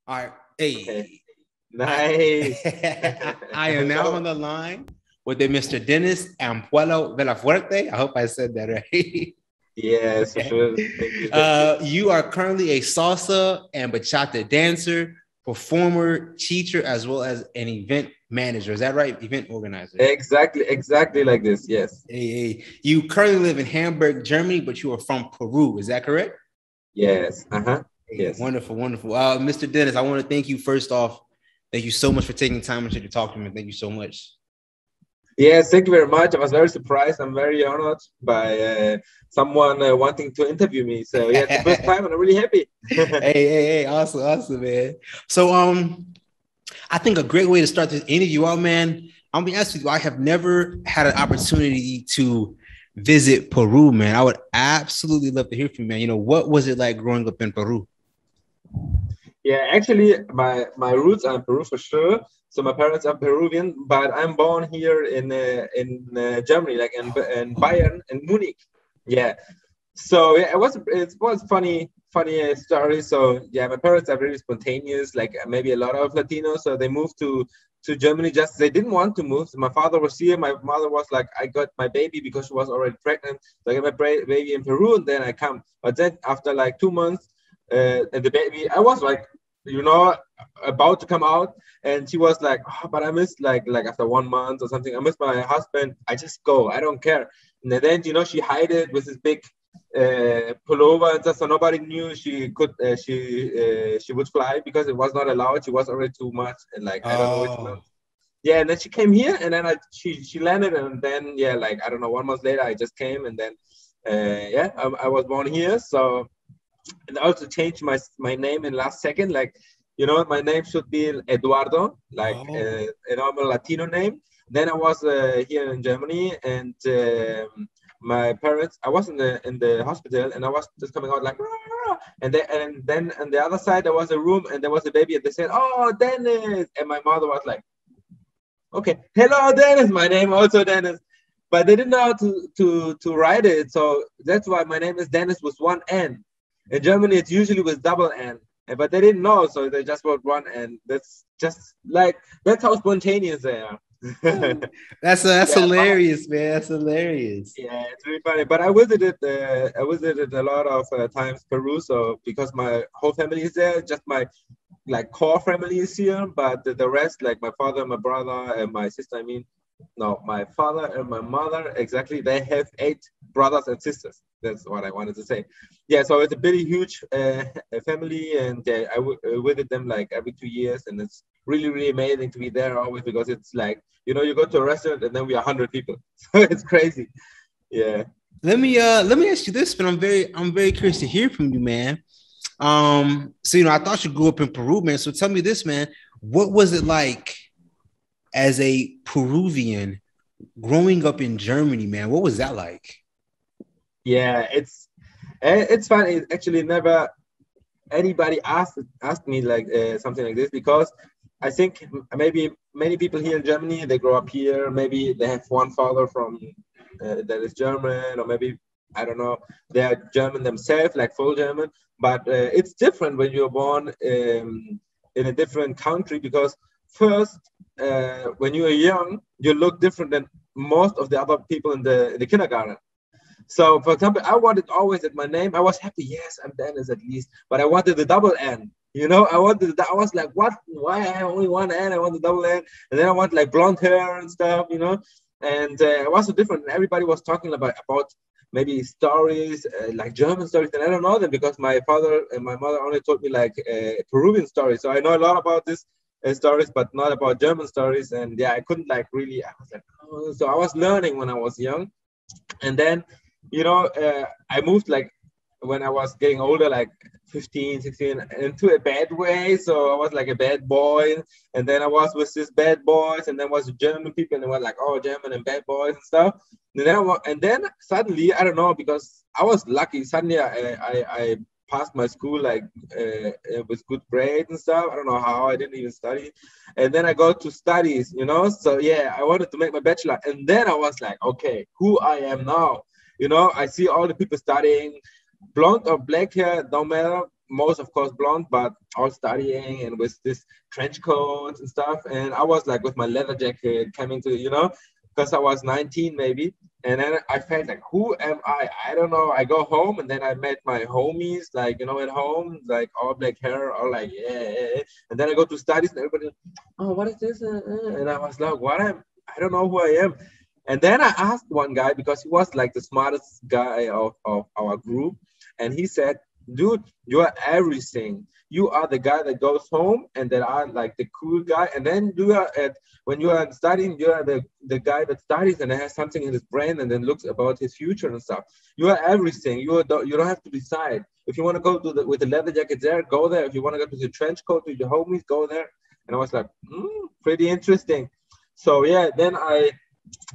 All right. Okay. Hey, Nice. I am now on the line with the Mr. Denis Ampuero Villafuerte. I hope I said that right. Yes, for sure. Thank you. Thank you. You are currently a salsa and bachata dancer, performer, teacher, as well as an event manager. Is that right? Event organizer. Exactly like this. Yes. You currently live in Hamburg, Germany, but you are from Peru. Is that correct? Yes. Uh-huh. Yes. Wonderful, wonderful. Mr. Denis, I want to thank you first off. Thank you so much for taking time to talk to me. Thank you so much. Yes, thank you very much. I was very surprised. I'm very honored by someone wanting to interview me. So yeah, it's the first time and I'm really happy. Awesome, awesome, man. So I think a great way to start this interview out, man. I'll be honest with you, I have never had an opportunity to visit Peru, man. I would absolutely love to hear from you, man. You know, what was it like growing up in Peru? Yeah, actually, my roots are in Peru for sure. So my parents are Peruvian, but I'm born here in Germany, like in Bayern, in Munich. Yeah. So yeah, it was funny story. So yeah, my parents are very spontaneous, like maybe a lot of Latinos. So they moved to Germany. Just they didn't want to move. So my father was here. My mother was like, I got my baby because she was already pregnant. So I got my baby in Peru, and then I come. But then after like 2 months, and the baby, I was like, you know, about to come out, and she was like, oh, but I miss like after 1 month or something, I miss my husband. I just go. I don't care. And then she hid it with this big pullover and stuff, so nobody knew she would fly because it was not allowed. She was already too much, and like I don't know which month. Yeah, and then she came here, and then she landed, and then yeah, like I don't know, 1 month later I just came, and then I was born here. So and I also changed my name in last second. Like, my name should be Eduardo, like a normal Latino name. Then I was here in Germany, and my parents. I was in the hospital, and I was just coming out like, "Rah!" and then on the other side there was a room, and there was a baby, and they said, "Oh, Dennis," and my mother was like, "Okay, hello, Dennis." My name also Dennis. But they didn't know how to write it, so that's why my name is Dennis with one N. In Germany, it's usually with double N, but they didn't know, so they just wrote one N. That's just like that's how spontaneous they are. That's hilarious, man. That's hilarious. Yeah, it's really funny. But I visited a lot of times Peru, so because my whole family is there, just my like core family is here, but the rest, like my father, my brother, and my sister. I mean, no, my father and my mother, exactly. They have 8 brothers and sisters. That's what I wanted to say. Yeah, so it's a pretty huge family, and I visit them like every 2 years, and it's really, really amazing to be there always because it's like, you go to a restaurant and then we are 100 people. So it's crazy. Yeah. Let me ask you this, but I'm very curious to hear from you, man. So I thought you grew up in Peru, man. So tell me this, man. What was it like as a Peruvian growing up in Germany, man? What was that like? Yeah, it's funny. Actually, never anybody asked me like something like this because I think maybe many people here in Germany, they grow up here. Maybe they have one father from that is German, or maybe I don't know, they are German themselves, like full German. But it's different when you're born in a different country because first, when you are young, you look different than most of the other people in the kindergarten. So, for example, I wanted always at my name, I was happy, yes, I'm Dennis at least, but I wanted the double N. I was like, what? Why I have only one N? I want the double N. And then I want like blonde hair and stuff. And it was so different. Everybody was talking about maybe stories, like German stories, and I don't know them because my father and my mother only told me like Peruvian stories. So I know a lot about this stories, but not about German stories. And yeah, I couldn't like really, I was like, oh. So I was learning when I was young. And then I moved like when I was getting older, like 15, 16, into a bad way. So I was like a bad boy. And then I was with these bad boys, and then was German people, and they were like, oh, German and bad boys and stuff. And then suddenly, I don't know, because I was lucky. Suddenly I passed my school like with good grades and stuff. I don't know how, I didn't even study. And then I go to studies, So yeah, I wanted to make my bachelor. And then I was like, okay, who I am now. I see all the people studying blonde or black hair, don't matter. most of course blonde, but all studying and with this trench coats and stuff. And I was like with my leather jacket coming to, because I was 19 maybe. And then I felt like, who am I? I don't know. I go home and then I met my homies, like, at home, like all black hair, all like, yeah. And then I go to studies and everybody, oh, what is this? And I was like, I don't know who I am. And then I asked one guy, because he was like the smartest guy of our group. And he said, dude, you are everything. You are the guy that goes home and that are like the cool guy. And then when you are studying, you are the guy that studies and has something in his brain and then looks about his future and stuff. You are everything. You don't have to decide. If you want to go with the leather jacket there, go there. If you want to go to the trench coat with your homies, go there. And I was like, pretty interesting. So yeah, then I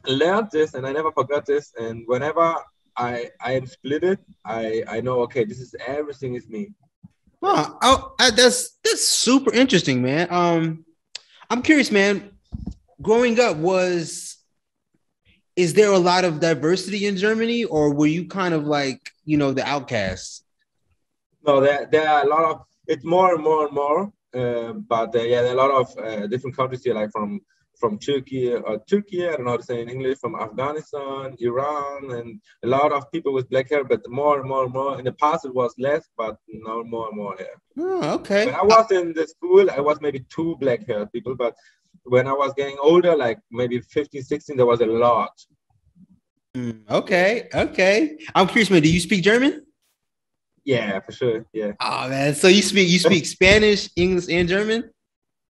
learned this and I never forgot this. And whenever I am splitted, I know, okay, this is everything is me. That's super interesting, man. I'm curious, man. Growing up, is there a lot of diversity in Germany, or were you kind of like, the outcast? No, there are a lot of, it's more and more and more. But there are a lot of different countries here, like from Turkey, I don't know how to say in English, from Afghanistan, Iran, and a lot of people with black hair, but more and more and more. In the past, it was less, but now more and more hair. Oh, okay. When I was in the school, I was maybe 2 black hair people, but when I was getting older, like maybe 15, 16, there was a lot. Okay. I'm curious, man, do you speak German? Yeah, for sure. Yeah. Oh man, so you speak Spanish, English, and German?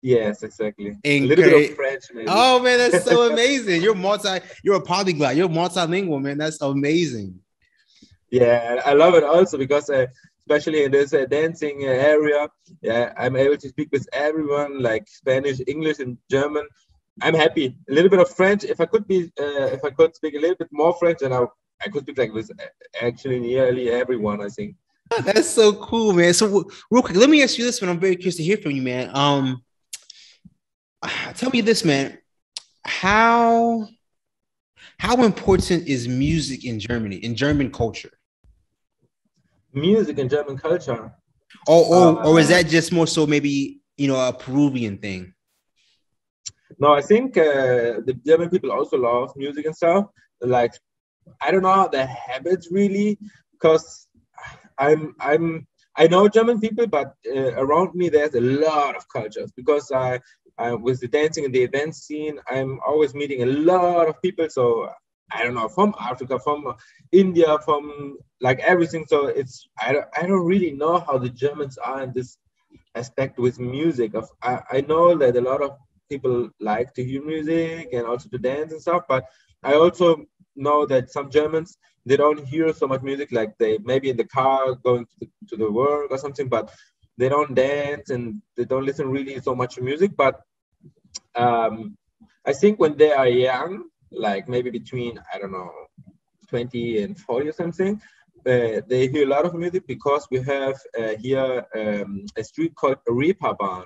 Yes, exactly. A little bit of French, maybe. Oh man, that's so amazing. You're a polyglot. You're multilingual, man. That's amazing. Yeah, I love it also because especially in this dancing area, I'm able to speak with everyone, like Spanish, English, and German. I'm happy. A little bit of French. If I could speak a little bit more French, then I could speak like with actually nearly everyone, I think. That's so cool, man. So real quick, let me ask you this one. I'm very curious to hear from you, man. Tell me this, man. How important is music in Germany, in German culture? Music in German culture. Or is that just more so maybe, a Peruvian thing? No, I think the German people also love music and stuff. Like, I don't know the habits really, because I know German people, but around me there's a lot of cultures, because I with the dancing and the event scene, I'm always meeting a lot of people. So I don't know, from Africa, from India, from like everything. So I don't really know how the Germans are in this aspect with music. I know that a lot of people like to hear music and also to dance and stuff, but I also know that some Germans, they don't hear so much music, like they maybe in the car going to the work or something, but they don't dance and they don't listen really so much to music. But I think when they are young, like maybe between, I don't know, 20 and 40 or something, they hear a lot of music, because we have here a street called Reeperbahn.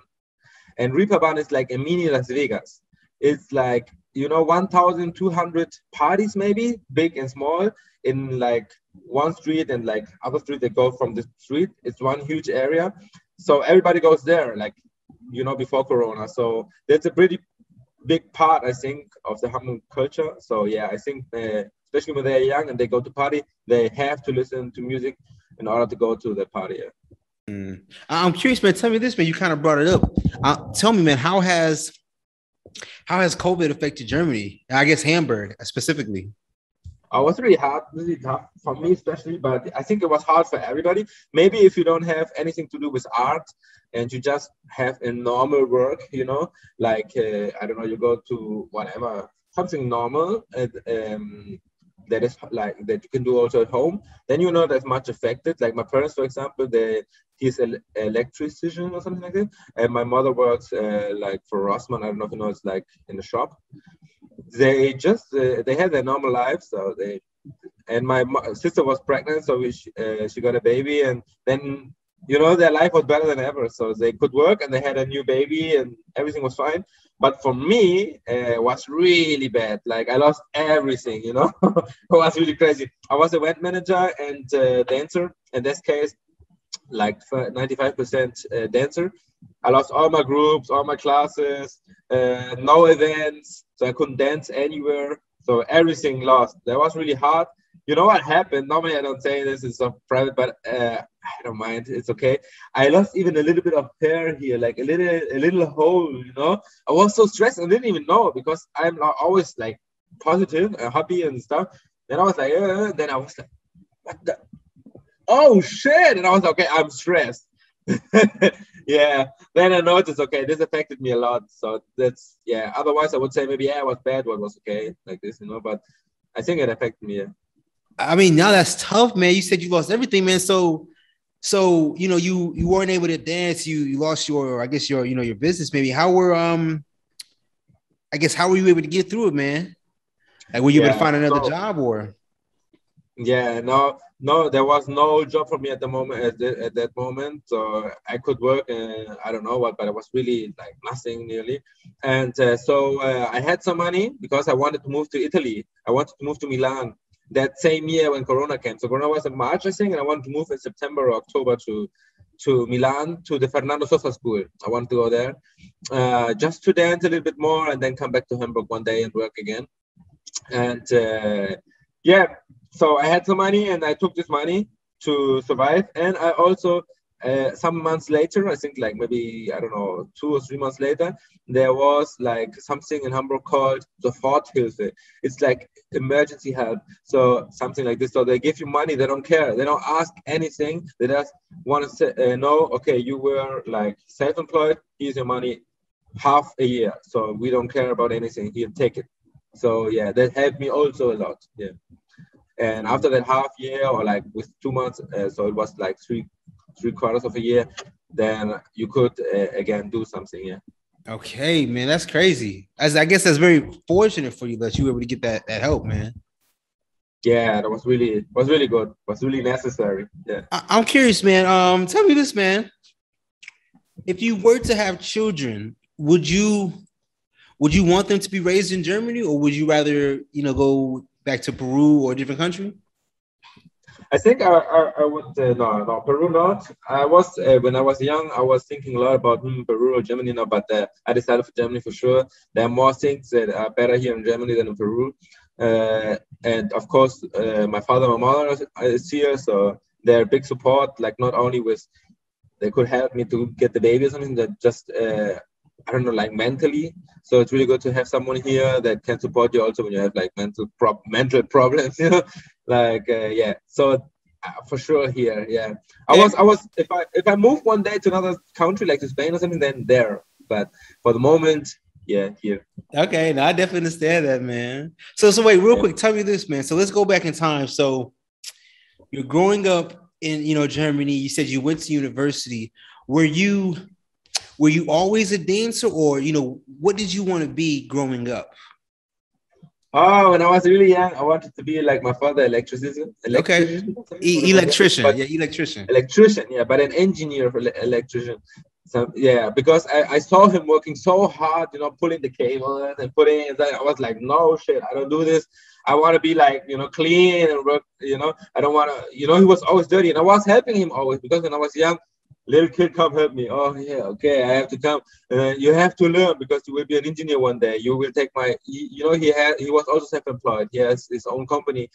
And Reeperbahn is like a mini Las Vegas. It's like, 1,200 parties, maybe big and small, in like one street, and like other street that go from the street. It's one huge area. So everybody goes there, like, before Corona. So that's a pretty big part, I think, of the Hamburg culture. So yeah, I think especially when they're young and they go to party, they have to listen to music in order to go to the party. I'm curious, man. Tell me this, man. You kind of brought it up. Tell me, man, how has COVID affected Germany? I guess Hamburg specifically. It was really tough for me especially, but I think it was hard for everybody. Maybe if you don't have anything to do with art and you just have a normal work, like, I don't know, you go to whatever, something normal, that is like that you can do also at home, then you're not as much affected. Like my parents, for example, he's an electrician or something like that, and my mother works like for Rossmann. I don't know if you know, it's like in the shop. They just they had their normal life. So and my sister was pregnant, so she got a baby, and then their life was better than ever. So they could work and they had a new baby and everything was fine. But for me, it was really bad. Like I lost everything, it was really crazy. I was event manager and dancer. In this case, like 95% dancer. I lost all my groups, all my classes, no events, so I couldn't dance anywhere. So everything lost. That was really hard. You know what happened? Normally I don't say this, it's so private, but I don't mind. It's okay. I lost even a little bit of hair here, like a little hole. You know, I was so stressed. I didn't even know because I'm not always like positive and happy and stuff. Then I was like, then I was like, what the? Oh shit! And I was like, okay, I'm stressed. Yeah. Then I noticed, okay, this affected me a lot. So that's yeah. Otherwise, I would say maybe yeah, I was bad, what was okay, like this, you know. But I think it affected me. Yeah. I mean, now that's tough, man. You said you lost everything, man. So you know, you weren't able to dance. You lost your, I guess your, you know, your business. Maybe how were I guess how were you able to get through it, man? Like, were you able to Yeah. find another So job or? yeah, no, there was no job for me at the moment at that moment. So I could work, I don't know what, but it was really like nothing nearly. And I had some money because I wanted to move to Italy. I wanted to move to Milan that same year when Corona came. So Corona was in March, I think, and I wanted to move in September or October to Milan to the Fernando Sosa School. I wanted to go there just to dance a little bit more and then come back to Hamburg one day and work again. And yeah, so I had some money and I took this money to survive. And I also, some months later, I think like maybe, I don't know, 2 or 3 months later, there was like something in Hamburg called Soforthilfe. It's like emergency help. So something like this. So they give you money. They don't care. They don't ask anything. They just want to know, okay, you were like self-employed. Here's your money half a year. So we don't care about anything. Here, take it. So yeah, that helped me also a lot. Yeah. And after that half year or like with 2 months, so it was like three quarters of a year, then you could again do something. Yeah. Okay, man, that's crazy. As I guess that's very fortunate for you that you were able to get that help, man. Yeah, that was really good. Was really necessary. Yeah. I'm curious, man. Tell me this, man. If you were to have children, would you want them to be raised in Germany, or would you rather, you know, go back to Peru or a different country? I think I would no Peru not. I was when I was young, I was thinking a lot about Peru or Germany, no, but I decided for Germany for sure. There are more things that are better here in Germany than in Peru, and of course, my father, my mother is here, so they're a big support. Like not only with they could help me to get the baby or something, that just I don't know, like mentally. So it's really good to have someone here that can support you also when you have like mental problems, you know, like yeah. So for sure here, yeah. I was if I move one day to another country like to Spain or something, then there. But for the moment, yeah, here. Okay, now I definitely understand that, man. So wait, real Yeah. quick, tell me this, man. So let's go back in time. So you're growing up in, you know, Germany. You said you went to university. Were you were you always a dancer, or, you know, what did you want to be growing up? Oh, when I was really young, I wanted to be like my father, Okay, electrician, something like that. electrician. But Yeah, electrician. electrician, yeah, but an engineer for electrician. So yeah, because I saw him working so hard, you know, pulling the cables and putting it. I was like, no shit, I don't do this. I want to be like, you know, clean and work. You know, I don't want to. You know, he was always dirty, and I was helping him always because when I was young, little kid, come help me. Oh yeah, okay, I have to come. You have to learn because you will be an engineer one day. You will take my. You know, he was also self-employed. He has his own company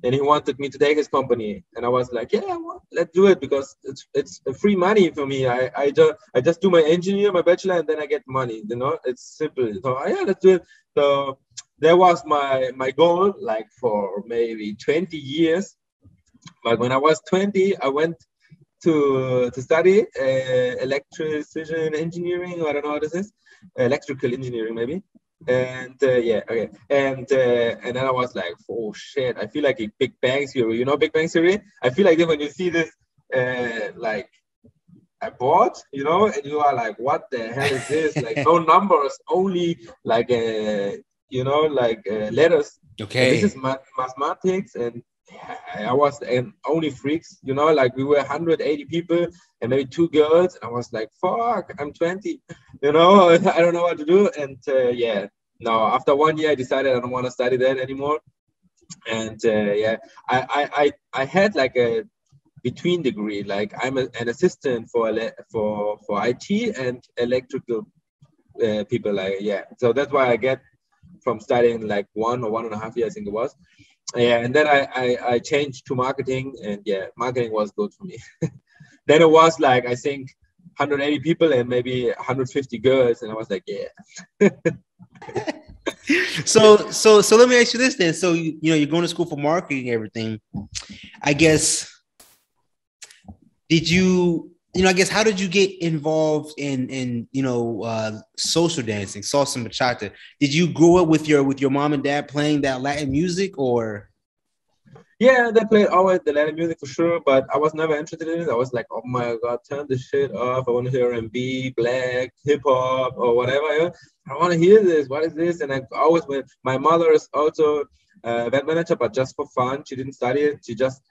and he wanted me to take his company, and I was like, yeah, well, let's do it because it's free money for me. I just do my engineer, my bachelor, and then I get money. You know, it's simple. So yeah, let's do it. So that was my goal, like for maybe 20 years. But when I was 20, I went to study electrician engineering. I don't know what this is, electrical engineering maybe. And yeah, okay. And then I was like, oh shit, I feel like a Big Bang Theory. You know Big Bang Theory? I feel like when you see this like a board, you know, and you are like, what the hell is this? Like no numbers, only like you know, like letters. And this is Okay. mathematics, and I was and only freaks, you know, like we were 180 people and maybe two girls, and I was like, fuck, I'm 20, you know, I don't know what to do. And yeah, no, after 1 year, I decided I don't want to study that anymore. And yeah, I had like between degree. Like I'm an assistant for IT and electrical people. Like yeah, so that's why I get from studying like 1 or 1.5 years, I think it was. Yeah, and then I changed to marketing, and yeah, marketing was good for me. Then it was like I think 180 people and maybe 150 girls, and I was like, yeah. So let me ask you this then. So you're going to school for marketing and everything. I guess I guess how did you get involved in social dancing, salsa and bachata? Did you grow up with your mom and dad playing that Latin music, or? Yeah, they played always the Latin music for sure, but I was never interested in it. I was like, oh my god, turn this shit off. I want to hear R&B, black, hip hop, or whatever. I want to hear this. What is this? And I always went. My mother is also a band manager, but just for fun. She didn't study it. She just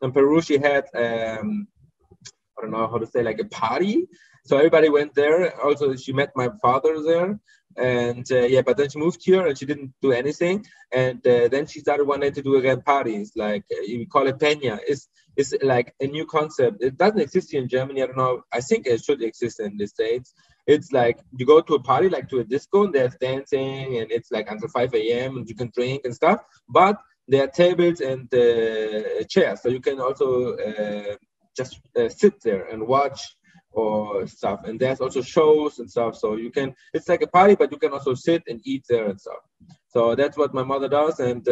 in Peru. She had I don't know how to say, like a party. So everybody went there. Also, she met my father there. And yeah, but then she moved here and she didn't do anything. And then she started one day to do again parties, like we call it peña. It's like a new concept. It doesn't exist here in Germany. I don't know. I think it should exist in the States. It's like you go to a party, like to a disco, and there's dancing, and it's like until 5 a.m. and you can drink and stuff. But there are tables and chairs, so you can also just sit there and watch or stuff. And there's also shows and stuff. So you can, it's like a party, but you can also sit and eat there and stuff. So that's what my mother does. And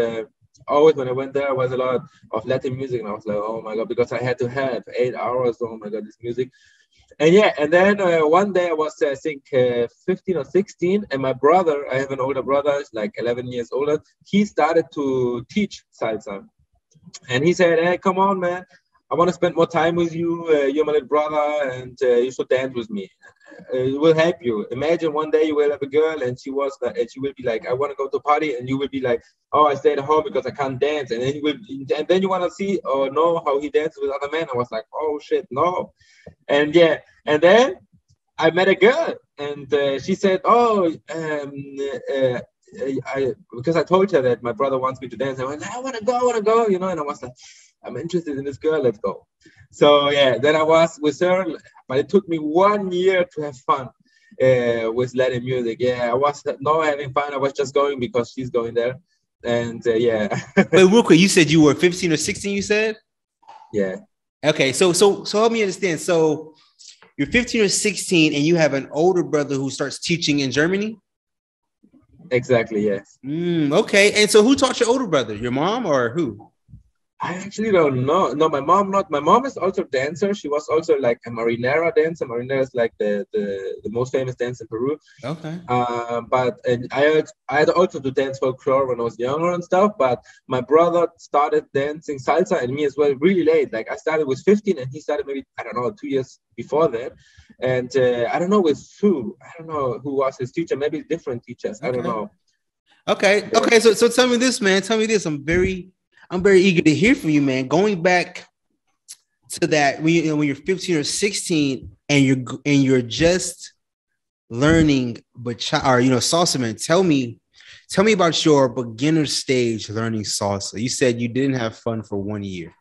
always when I went there, was a lot of Latin music. And I was like, oh my God, because I had to have 8 hours. Oh my God, this music. And yeah, and then one day I was, I think, 15 or 16. And my brother, I have an older brother, like 11 years older. He started to teach salsa. And he said, hey, come on, man. I want to spend more time with you. You're my little brother, and you should dance with me. It will help you. Imagine one day you will have a girl, and she will be like, I want to go to a party, and you will be like, oh, I stayed at home because I can't dance. And then you want to see or know how he dances with other men. I was like, oh shit, no. And yeah, and then I met a girl, and she said, oh, because I told her that my brother wants me to dance. I went, I want to go, and I was like, I'm interested in this girl, let's go. So yeah, then I was with her, but it took me 1 year to have fun with Latin music. Yeah, I was not having fun. I was just going because she's going there. And yeah. But real quick, you said you were 15 or 16, you said? Yeah. Okay, so help me understand. So you're 15 or 16 and you have an older brother who starts teaching in Germany? Exactly, yes. Okay, and so who taught your older brother? Your mom or who? I actually don't know. No, my mom not. My mom is also a dancer. She was also like a marinera dancer. Marinera is like the most famous dance in Peru. Okay. But and I had also to dance folklore when I was younger and stuff. But my brother started dancing salsa and me as well really late. Like I started with 15 and he started maybe, I don't know, 2 years before that. And I don't know with who. I don't know who was his teacher. Maybe different teachers. Okay. I don't know. Okay. Okay. So tell me this, man. Tell me this. I'm very eager to hear from you, man. Going back to that when you're 15 or 16 and you're just learning bachata or salsa, man. Tell me about your beginner stage learning salsa. You said you didn't have fun for 1 year.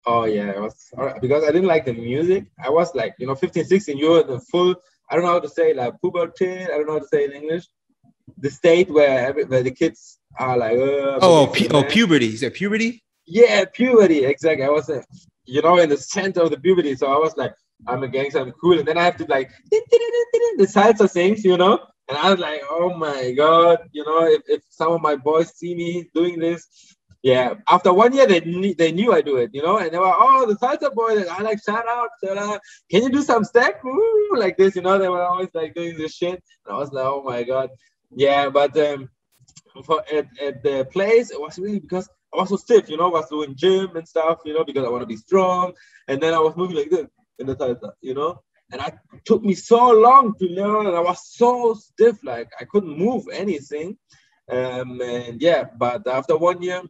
Oh yeah, it was because I didn't like the music. I was like, 15, 16, you're the full, I don't know how to say, like puberty, I don't know how to say in English. The state where the kids are like, puberty. Is that puberty? Yeah, puberty. Exactly. I was, in the center of the puberty. So I was like, I'm a gangster, I'm cool. And then I have to like, the salsa things, And I was like, oh my God, if some of my boys see me doing this. Yeah. After 1 year, they knew I do it, And they were, oh, the salsa boy. I like, shout out. Can you do some step? Ooh, like this, They were always like doing this shit. And I was like, oh my God. Yeah, but at the place, it was really because I was so stiff, I was doing gym and stuff, because I want to be strong. And then I was moving like this in the salsa, And it took me so long to learn, and I was so stiff, like I couldn't move anything. And yeah, but after 1 year,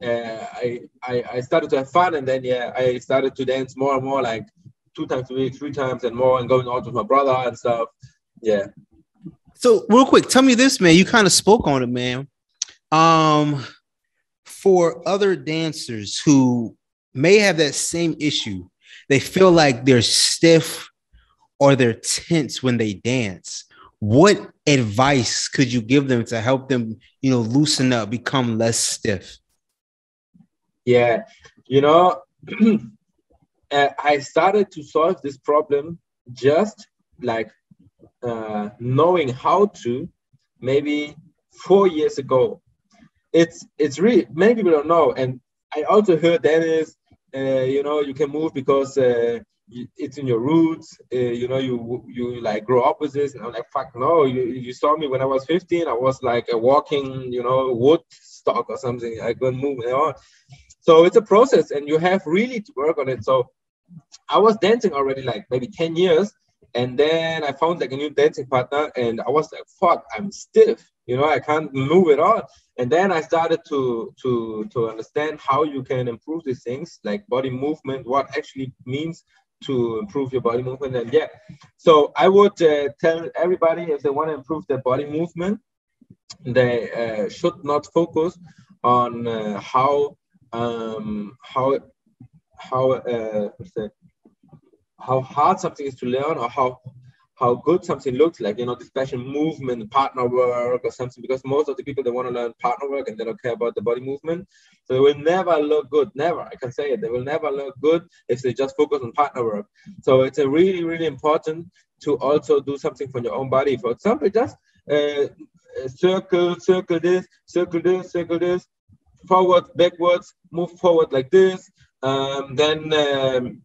I started to have fun, and then I started to dance more and more, like 2 times a week, 3 times and more, and going out with my brother and stuff. Yeah. So real quick, tell me this, man. You kind of spoke on it, man. For other dancers who may have that same issue. They feel like they're stiff or they're tense when they dance. What advice could you give them to help them, loosen up, become less stiff? Yeah, I started to solve this problem just like knowing how to maybe 4 years ago. It's really, many people don't know. And I also heard Dennis, you can move because it's in your roots. You like grow up with this. And I'm like, fuck no. You saw me when I was 15. I was like a walking, wood stock or something. I couldn't move. So it's a process, and you have really to work on it. So I was dancing already like maybe 10 years. And then I found like a new dancing partner, and I was like, fuck, I'm stiff. I can't move at all. And then I started to understand how you can improve these things, like body movement, what actually means to improve your body movement. And yeah, so I would tell everybody, if they want to improve their body movement, they should not focus on how hard something is to learn, or how good something looks like, the special movement, partner work or something, because most of the people, they want to learn partner work and they don't care about the body movement. So they will never look good. Never. I can say it. They will never look good if they just focus on partner work. So it's a really, really important to also do something for your own body. For example, just circle this, circle this, forward, backwards, move forward like this. Then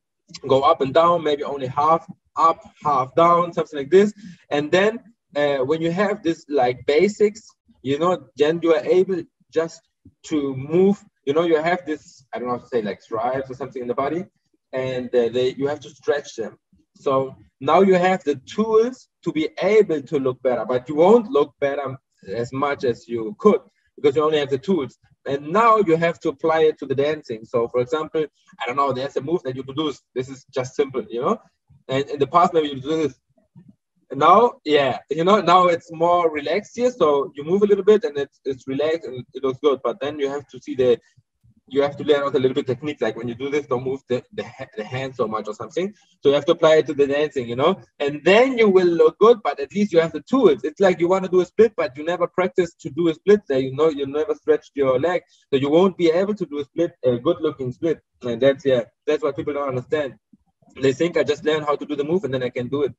go up and down, maybe only half up, half down, something like this. And then when you have this like basics, then you are able just to move, you have this, I don't know how to say, like stripes or something in the body, and you have to stretch them. So now you have the tools to be able to look better, but you won't look better as much as you could because you only have the tools. And now you have to apply it to the dancing. So, for example, I don't know, there's a move that you produce. This is just simple, And in the past, maybe you do this. And now, now it's more relaxed here. So you move a little bit and it's relaxed and it looks good. But then you have to you have to learn out a little bit technique. Like when you do this, don't move the hand so much or something. So you have to apply it to the dancing, and then you will look good, but at least you have the tools. It's like you want to do a split, but you never practice to do a split. You never stretched your leg. So you won't be able to do a split, a good looking split. And that's what people don't understand. They think I just learn how to do the move and then I can do it.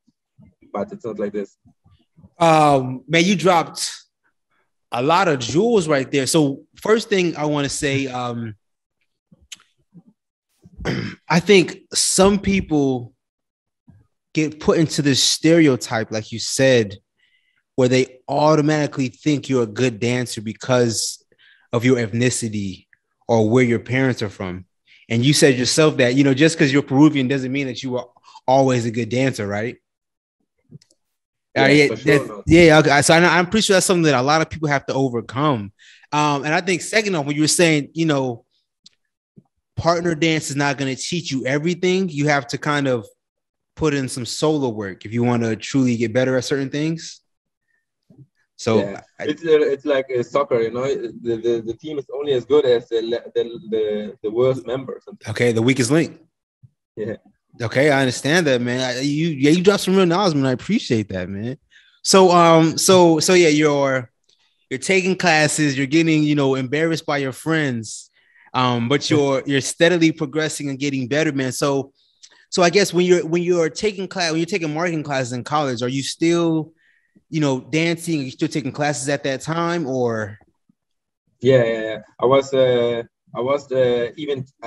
But it's not like this. Man, you dropped a lot of jewels right there. So first thing I want to say, I think some people get put into this stereotype, like you said, where they automatically think you're a good dancer because of your ethnicity or where your parents are from. And you said yourself that, just because you're Peruvian doesn't mean that you are always a good dancer, right? Yeah, sure. Okay. So I'm pretty sure that's something that a lot of people have to overcome. And I think second off, when you were saying, partner dance is not going to teach you everything. You have to kind of put in some solo work if you want to truly get better at certain things. So yeah. It's like a soccer, the team is only as good as the worst member. Okay, the weakest link. Yeah. Okay, I understand that, man. You dropped some real knowledge, man. I appreciate that, man. So yeah, you're taking classes, you're getting, embarrassed by your friends, but you're steadily progressing and getting better, man. So I guess when you're taking marketing classes in college, are you still, dancing? Are you still taking classes at that time, or? Yeah. I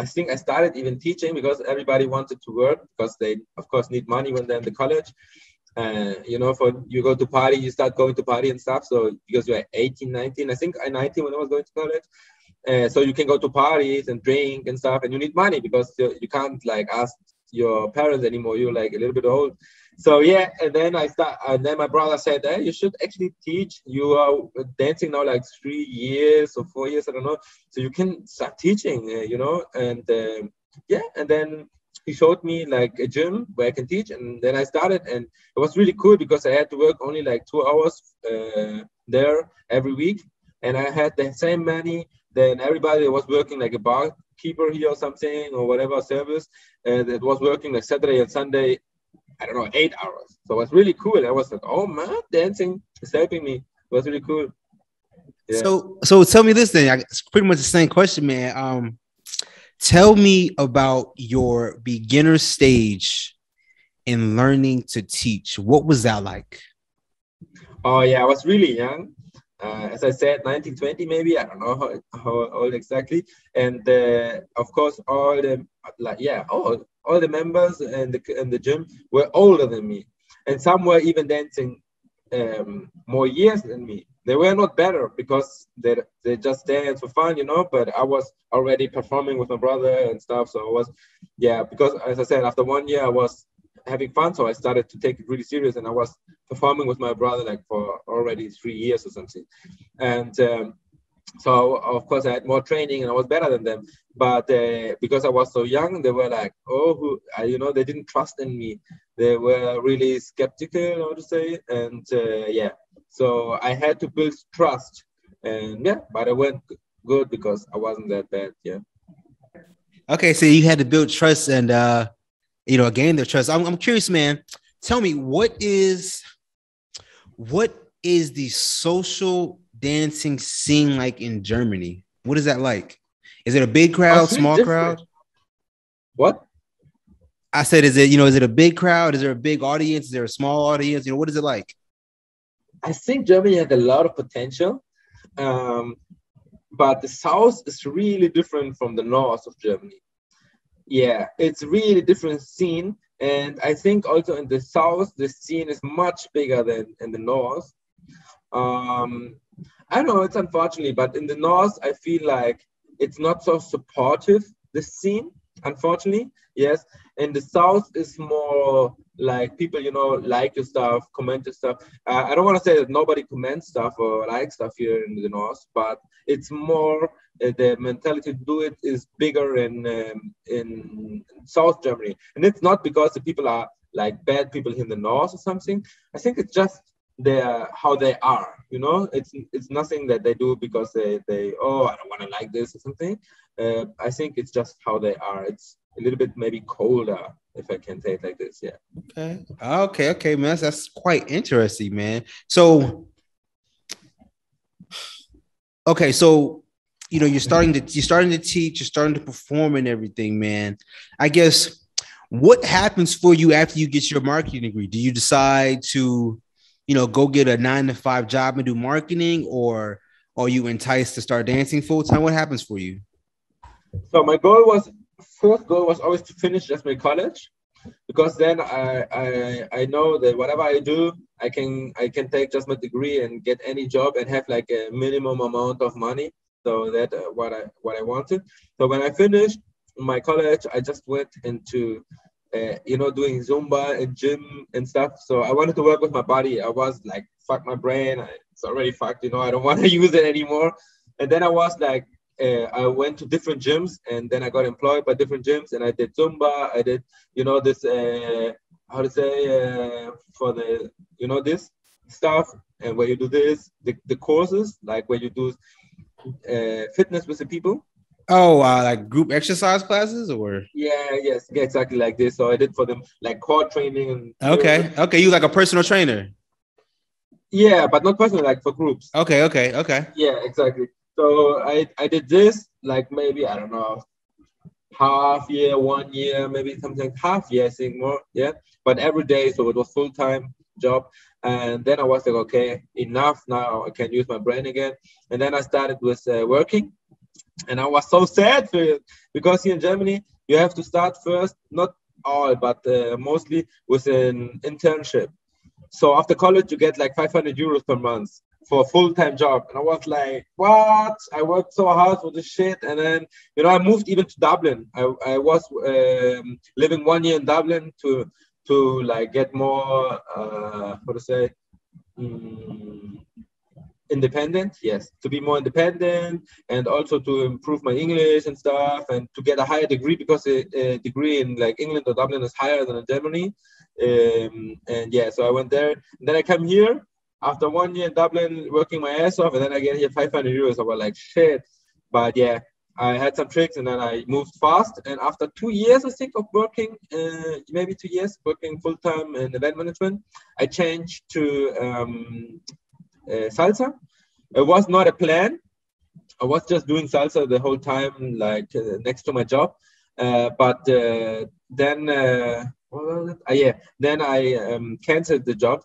think I started even teaching because everybody wanted to work because they, of course, need money when they're in the college. You go to party, you start going to party and stuff. So because you're 18, 19, I think I'm 19 when I was going to college. So you can go to parties and drink and stuff, and you need money because you can't like ask your parents anymore. You're like a little bit old. So yeah, and then my brother said, hey, you should actually teach. You are dancing now like 3 years or 4 years, I don't know. So you can start teaching, and and then he showed me like a gym where I can teach, and then I started, and it was really cool because I had to work only like 2 hours there every week, and I had the same many then everybody was working like a barkeeper here or something or whatever service, and it was working like Saturday and Sunday, I don't know, 8 hours. So it was really cool. I was like, oh man, dancing is helping me. It was really cool. Yeah. So tell me this thing. It's pretty much the same question, man. Tell me about your beginner stage in learning to teach. What was that like? Oh yeah, I was really young. As I said, 1920 maybe. I don't know how old exactly. And of course, all the all the members in the gym were older than me, and some were even dancing more years than me. They were not better because they just dance for fun, But I was already performing with my brother and stuff. So I was, because as I said, after 1 year I was having fun, so I started to take it really serious, and I was performing with my brother like for already 3 years or something. And so of course I had more training and I was better than them. But because I was so young, they were like, they didn't trust in me. They were really skeptical, I would say. And so I had to build trust. And but it went good because I wasn't that bad. Yeah. Okay, so you had to build trust and gain their trust. I'm curious, man. Tell me, what is the social dancing scene like in Germany? What is that like? Is it a big crowd, Really small different. crowd? What? I said, is it a big crowd? Is there a big audience? Is there a small audience? What is it like? I think Germany has a lot of potential, but the south is really different from the north of Germany. Yeah, it's really different scene. And I think also in the south, the scene is much bigger than in the north. I don't know, it's unfortunately, but in the north, I feel like it's not so supportive, the scene, unfortunately. Yes. In the south is more like people, like your stuff, comment your stuff. I don't want to say that nobody comments stuff or likes stuff here in the north, but it's more the mentality to do it is bigger in South Germany. And it's not because the people are like bad people in the north or something. I think it's just how they are, it's nothing that they do because they I don't want to like this or something. I think it's just how they are. It's a little bit maybe colder, if I can say it like this. Yeah. Okay, man. That's quite interesting, man. So you're starting to teach, you're starting to perform and everything, man. I guess what happens for you after you get your marketing degree? Do you decide to go get a 9-to-5 job and do marketing, or are you enticed to start dancing full time? What happens for you? So my first goal was always to finish just my college, because then I know that whatever I do, I can take just my degree and get any job and have like a minimum amount of money. So that what I wanted. So when I finished my college, I just went into doing Zumba and gym and stuff. So I wanted to work with my body. I was like, fuck my brain. It's already fucked. I don't want to use it anymore. And then I was like, I went to different gyms, and then I got employed by different gyms, and I did Zumba. I did, this, how to say, for the, this stuff, and where you do this, the courses, like where you do fitness with the people. Oh, like group exercise classes, or? Yes, exactly like this. So I did for them like core training and. Okay, you like a personal trainer? Yeah, but not personal, like for groups. Okay. Yeah, exactly. So I did this like maybe, I don't know, half year, 1 year, maybe something half year, I think more. Yeah, but every day, so it was full-time job. And then I was like, okay, enough. Now I can use my brain again. And then I started with working. And I was so sad for it, because here in Germany, you have to start first, not all, but mostly with an internship. So after college, you get like 500 euros per month for a full-time job. And I was like, what? I worked so hard for this shit. And then, I moved even to Dublin. I was living 1 year in Dublin to like get more, how to say, independent. Yes, to be more independent, and also to improve my English and stuff, and to get a higher degree, because a degree in like England or Dublin is higher than in Germany. And so I went there, and then I come here after 1 year in Dublin working my ass off, and then I get here 500 euros. I was like, shit, But yeah, I had some tricks and then I moved fast. And after 2 years, I think, of working, maybe 2 years, working full-time in event management, I changed to Salsa. It was not a plan. I was just doing Salsa the whole time, like next to my job. But then, what was it? Yeah, then I canceled the job.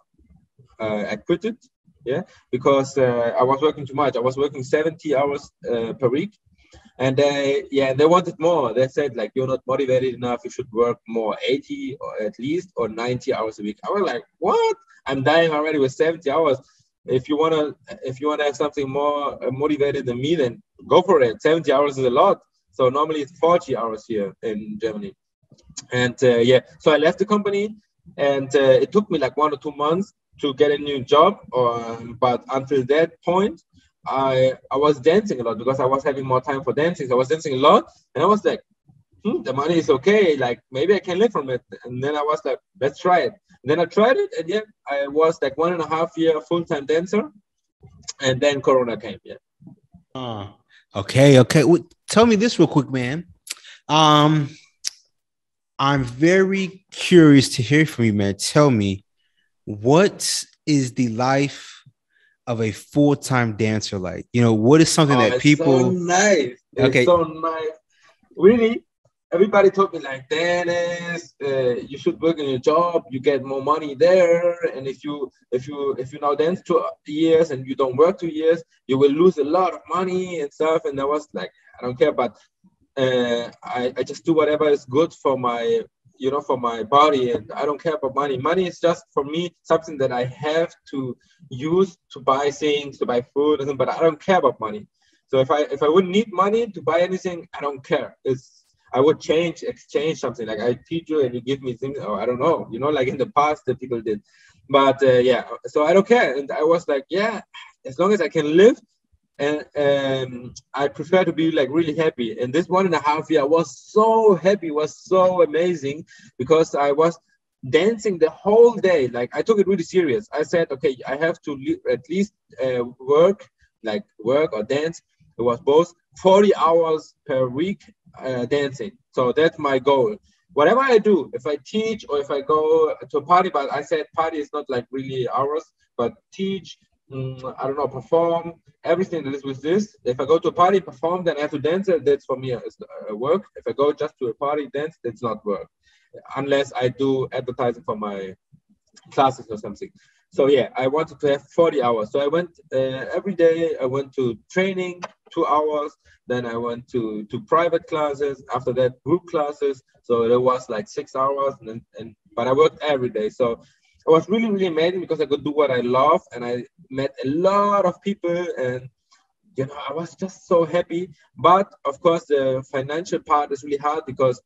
I quit it. Yeah, because I was working too much. I was working 70 hours per week. And they wanted more. They said, like, you're not motivated enough. You should work more, 80 or at least, or 90 hours a week. I was like, what? I'm dying already with 70 hours. If you wanna have something more motivated than me, then go for it. 70 hours is a lot. So normally it's 40 hours here in Germany. And so I left the company, and it took me like 1 or 2 months to get a new job. But until that point, I was dancing a lot because I was having more time for dancing. So I was dancing a lot, and I was like, the money is okay. Like, maybe I can live from it. And then I was like, let's try it. And then I tried it, and yeah, I was like 1.5 year full-time dancer. And then Corona came. Yeah. Okay. Well, tell me this real quick, man. I'm very curious to hear from you, man. Tell me, what is the life of a full-time dancer like? You know, what is something that it's people... so nice. Okay. It's so nice. Really, everybody told me, like, Dennis, you should work in your job. You get more money there. And if you now dance 2 years and you don't work 2 years, you will lose a lot of money and stuff. And I was like, I don't care, but I just do whatever is good for my body, and I don't care about money. Money is just, for me, something that I have to use to buy things, to buy food, but I don't care about money. So if I wouldn't need money to buy anything, I don't care. I would exchange something. Like, I teach you and you give me things, or I don't know, like in the past that people did. But so I don't care. And I was like, yeah, as long as I can live, and I prefer to be like really happy. And this 1.5 year, I was so happy, was so amazing, because I was dancing the whole day. Like, I took it really serious. I said, okay, I have to at least work or dance. It was both 40 hours per week dancing. So that's my goal. Whatever I do, if I teach or if I go to a party, but I said party is not like really hours, but teach, I don't know, perform, everything that is with this. If I go to a party, perform, then I have to dance. That's for me is work. If I go just to a party, dance, that's not work, unless I do advertising for my classes or something. So yeah, I wanted to have 40 hours. So I went every day. I went to training 2 hours. Then I went to private classes. After that, group classes. So there was like 6 hours. But I worked every day. So it was really, really amazing because I could do what I love, and I met a lot of people, and I was just so happy. But of course, the financial part is really hard because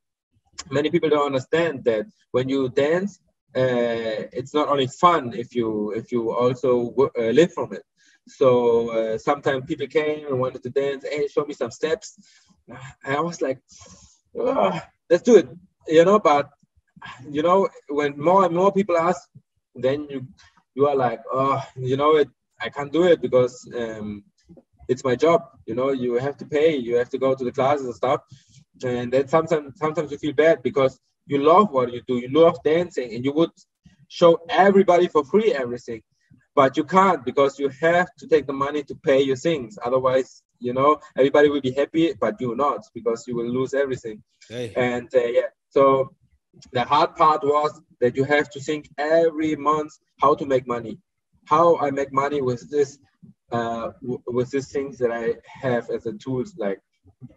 many people don't understand that when you dance, it's not only fun if you also live from it. So sometimes people came and wanted to dance. Hey, show me some steps. And I was like, let's do it. But when more and more people ask, then you are like, I can't do it because it's my job. You have to pay. You have to go to the classes and stuff. And then sometimes you feel bad because you love what you do. You love dancing, and you would show everybody for free everything, but you can't because you have to take the money to pay your things. Otherwise, everybody will be happy, but you not, because you will lose everything. Hey. And so the hard part was that you have to think every month how to make money, how I make money with this, with these things that I have as a tools, like,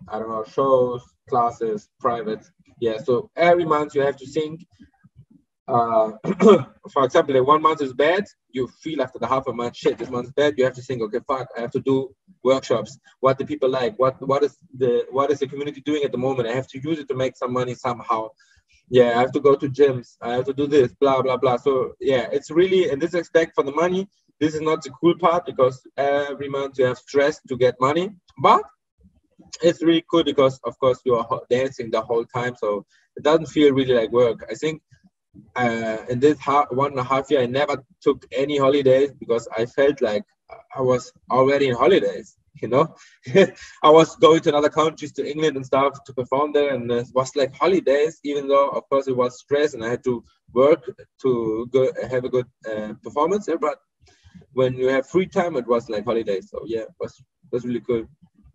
I don't know, shows, classes, private. Yeah, so every month you have to think. For example, if 1 month is bad, you feel after the half a month, shit, this month's bad. You have to think, okay, fuck, I have to do workshops. What do people like? What is the community doing at the moment? I have to use it to make some money somehow. Yeah, I have to go to gyms. I have to do this, blah, blah, blah. So yeah, it's really, in this aspect, for the money, this is not the cool part, because every month you have stress to get money. But it's really cool because, of course, you are dancing the whole time. So it doesn't feel really like work. I think in this 1.5 year, I never took any holidays because I felt like I was already in holidays. you know. I was going to another countries, to England and stuff, to perform there, and it was like holidays, even though of course it was stress and I had to work to go have a good performance there. But when you have free time, it was like holidays. So yeah, it was really cool.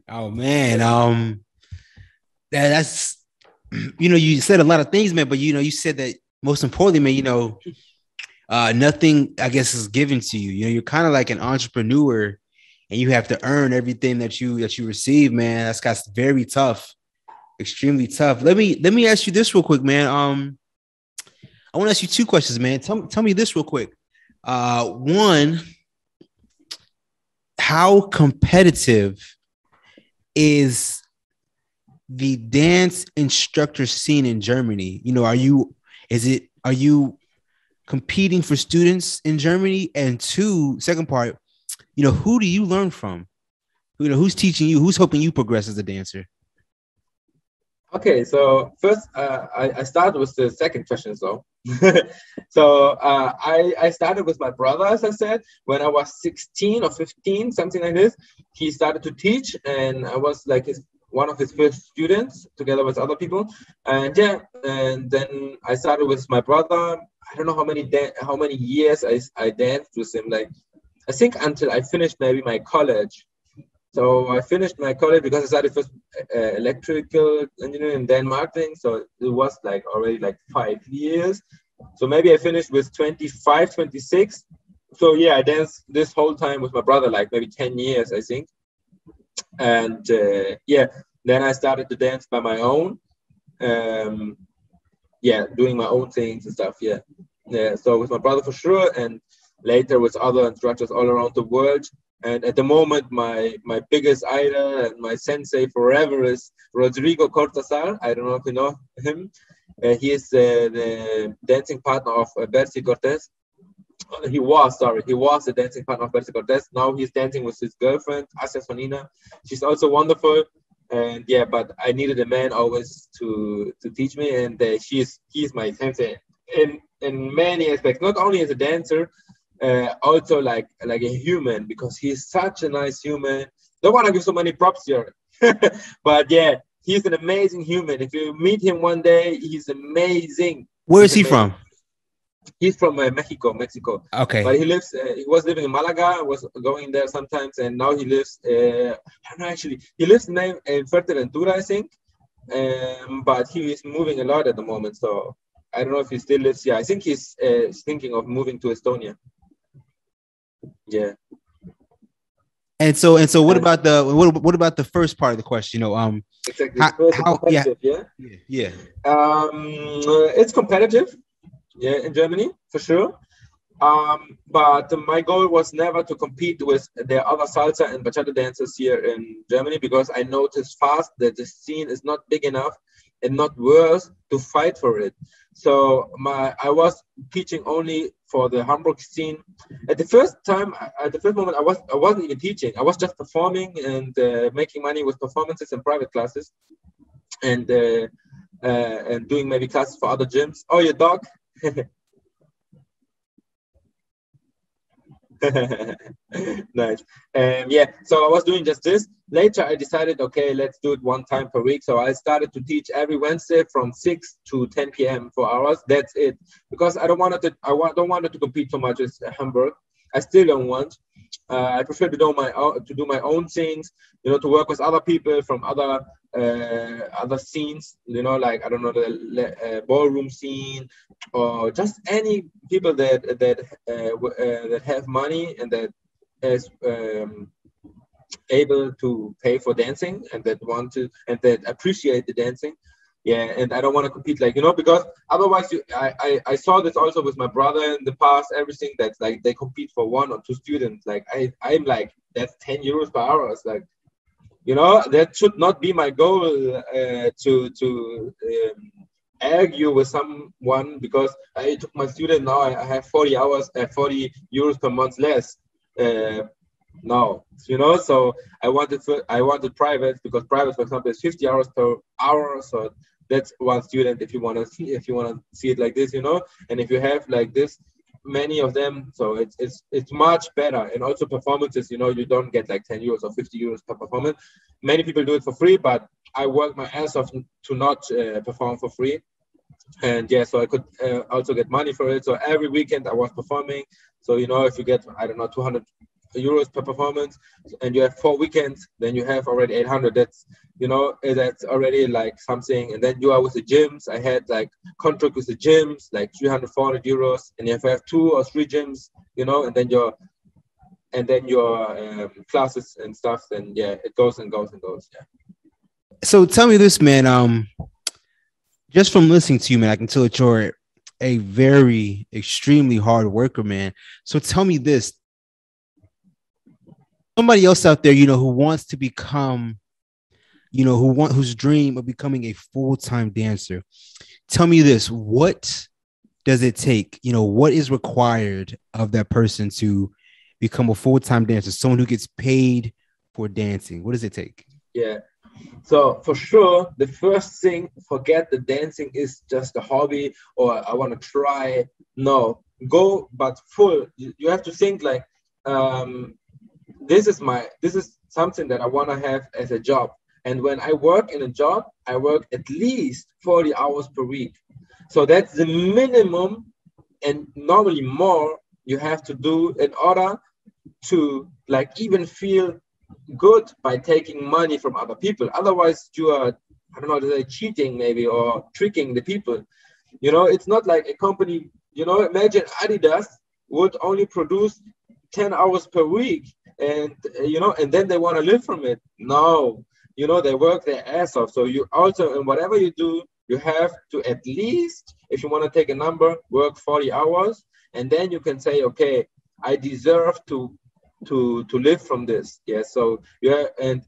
Oh man, that's you said a lot of things, man, but you said that most importantly, man, nothing I guess is given to you. You're kind of like an entrepreneur, and you have to earn everything that you receive, man. That's very tough, extremely tough. Let me ask you this real quick, man. I want to ask you two questions, man. Tell me this real quick. One, how competitive is the dance instructor scene in Germany? Are you competing for students in Germany? And two, second part, who do you learn from? Who's teaching you? Who's helping you progress as a dancer? Okay, so first, I started with the second question. So I started with my brother, as I said, when I was 16 or 15, something like this. He started to teach, and I was like one of his first students, together with other people. And yeah, and then I started with my brother. I don't know how many years I danced with him. Like, I think until I finished maybe my college. So I finished my college because I started first electrical engineering and then marketing. So it was like already like 5 years. So maybe I finished with 25, 26. So yeah, I danced this whole time with my brother, like maybe 10 years, I think. And yeah, then I started to dance by my own. Yeah, doing my own things and stuff. Yeah. So with my brother for sure, and later with other instructors all around the world. And at the moment, my biggest idol and my sensei forever is Rodrigo Cortazar. I don't know if you know him. He is the dancing partner of Bercy Cortez. He was the dancing partner of Bercy Cortez. Now he's dancing with his girlfriend, Asia Sonina. She's also wonderful. And yeah, but I needed a man always to teach me. And he's my sensei in many aspects, not only as a dancer, also like a human, because he's such a nice human. Don't want to give so many props here, but yeah, he's an amazing human. If you meet him one day, he's amazing. Where is he from? He's from Mexico. Okay. But he was living in Malaga, was going there sometimes, and now he lives, I don't know actually, he lives in Fuerteventura, I think, but he is moving a lot at the moment, so I don't know if he still lives here. I think he's thinking of moving to Estonia. Yeah. And so what about the first part of the question? Exactly. Yeah. It's competitive. Yeah, in Germany for sure. But my goal was never to compete with the other salsa and bachata dancers here in Germany, because I noticed fast that the scene is not big enough and not worth to fight for it. So I was teaching only for the Hamburg scene. At the first moment, I wasn't even teaching. I was just performing and making money with performances and private classes, and doing maybe classes for other gyms. Oh, your dog. Nice. Yeah, so I was doing just this. Later, I decided, okay, let's do it 1 time per week. So I started to teach every Wednesday from 6 to 10 p.m. for hours. That's it. Because I don't want it to compete so much with Hamburg. I still don't want. I prefer to do my own things, to work with other people from other scenes, like, I don't know, the ballroom scene, or just any people that have money and that is able to pay for dancing, and that appreciate the dancing. Yeah, and I don't want to compete, because otherwise I saw this also with my brother in the past, everything that's like they compete for 1 or 2 students. Like I'm like, that's 10 euros per hour. It's like, that should not be my goal, to argue with someone because I took my student. Now I have 40 hours at 40 euros per month less. No, so I wanted private, because private, for example, is 50 hours per hour. So that's 1 student, if you want to see it like this, and if you have like this many of them. So it's much better. And also performances, you know, you don't get like 10 euros or 50 euros per performance. Many people do it for free, but I work my ass off to not perform for free. And yeah, so I could also get money for it. So every weekend I was performing. So, you know, if you get, I don't know, 200 euros per performance and you have 4 weekends, then you have already 800. That's, you know, that's already like something. And then you are with the gyms. I had like contract with the gyms, like 300, 400 euros. And if you have 2 or 3 gyms, you know, and then your classes and stuff, then yeah, it goes and goes and goes. Yeah. So tell me this, man. Just from listening to you, man, I can tell that you're a very extremely hard worker, man. So tell me this. Somebody else out there, you know, who wants to become, you know, whose dream of becoming a full-time dancer. Tell me this, what does it take? You know, what is required of that person to become a full-time dancer, someone who gets paid for dancing? What does it take? Yeah. So for sure, the first thing, forget the dancing is just a hobby or I want to try. No, go, but full. You have to think like, this is something that I want to have as a job. And when I work in a job, I work at least 40 hours per week. So that's the minimum, and normally more you have to do in order to like even feel good by taking money from other people. Otherwise you are, I don't know, they're cheating maybe or tricking the people. You know, it's not like a company, you know, imagine Adidas would only produce 10 hours per week and, you know, and then they want to live from it. No, you know, they work their ass off. So you also, in whatever you do, you have to at least, if you want to take a number, work 40 hours. And then you can say, okay, I deserve to live from this. Yeah. So yeah, and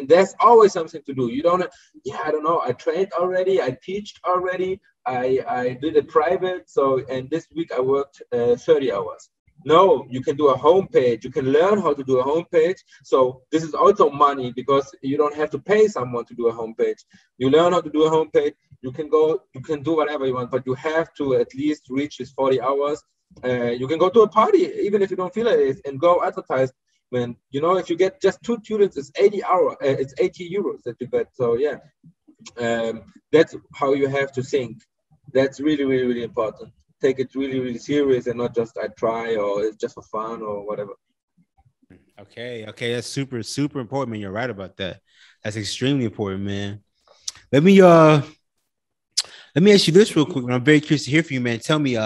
there's always something to do. You don't, yeah, I don't know. I trained already, I teached already, I did it private. So, and this week I worked 30 hours. No, you can do a homepage. You can learn how to do a homepage. So this is also money because you don't have to pay someone to do a homepage. You learn how to do a homepage. You can go, you can do whatever you want, but you have to at least reach this 40 hours. You can go to a party, even if you don't feel it, and go advertise. When, you know, if you get just 2 students, it's 80 hours, it's 80 euros that you get. So yeah, that's how you have to think. That's really, really, really important. Take it really, really serious and not just I try or it's just for fun or whatever. Okay, that's super, super important, man. You're right about that. That's extremely important, man. Let me ask you this real quick. I'm very curious to hear from you, man. Tell me,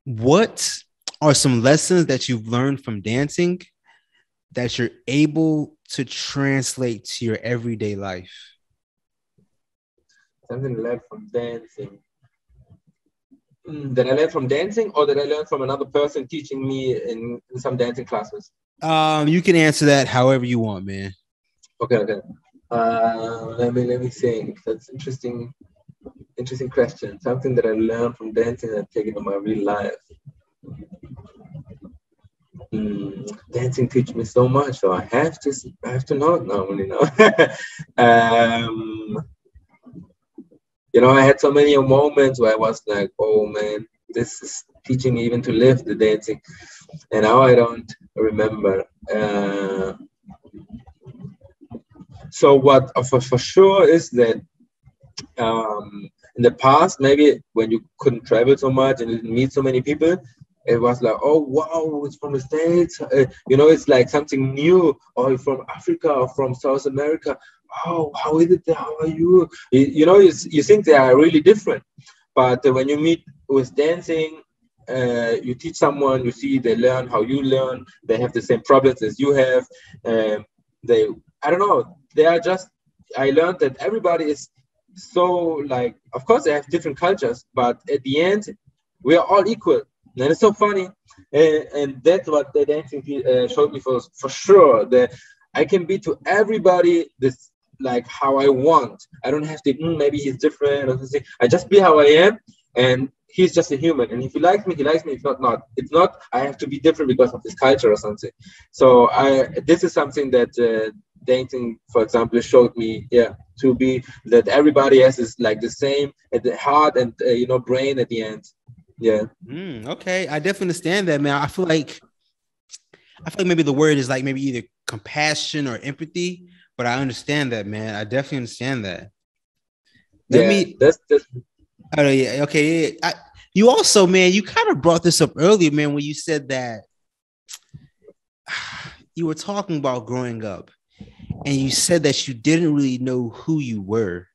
what are some lessons that you've learned from dancing that you're able to translate to your everyday life? Something I learned from dancing. That I learned from dancing, or that I learned from another person teaching me in some dancing classes? You can answer that however you want, man. Okay. Let me think. That's interesting question. Something that I learned from dancing and I've taken in my real life. Dancing teach me so much, so I have to know it normally now. You know, I had so many moments where I was like, oh man, this is teaching me even to live the dancing. And now I don't remember. So what for sure is that in the past, maybe when you couldn't travel so much and didn't meet so many people, it was like, oh wow, it's from the States. You know, it's like something new, or from Africa or from South America. Oh, how is it? How are you? You know, you think they are really different. But when you meet with dancing, you teach someone, you see they learn how you learn. They have the same problems as you have. I don't know. They are just, I learned that everybody is so like, of course they have different cultures, but at the end, we are all equal. And it's so funny. And that's what the dancing showed me for sure. That I can be to everybody this like how I want. I don't have to, maybe he's different or something. I just be how I am, and he's just a human. And if he likes me, he likes me. If not. It's not I have to be different because of his culture or something. So this is something that dancing, for example, showed me, to be that everybody else is like the same at the heart and brain at the end. Yeah. Okay, I definitely understand that, man. I feel like maybe the word is like maybe either compassion or empathy, but I understand that, man. I definitely understand that. Let Yeah, me. that's Oh yeah, okay. Yeah. You also, man, you kind of brought this up earlier, man, when you said that you were talking about growing up, and you said that you didn't really know who you were,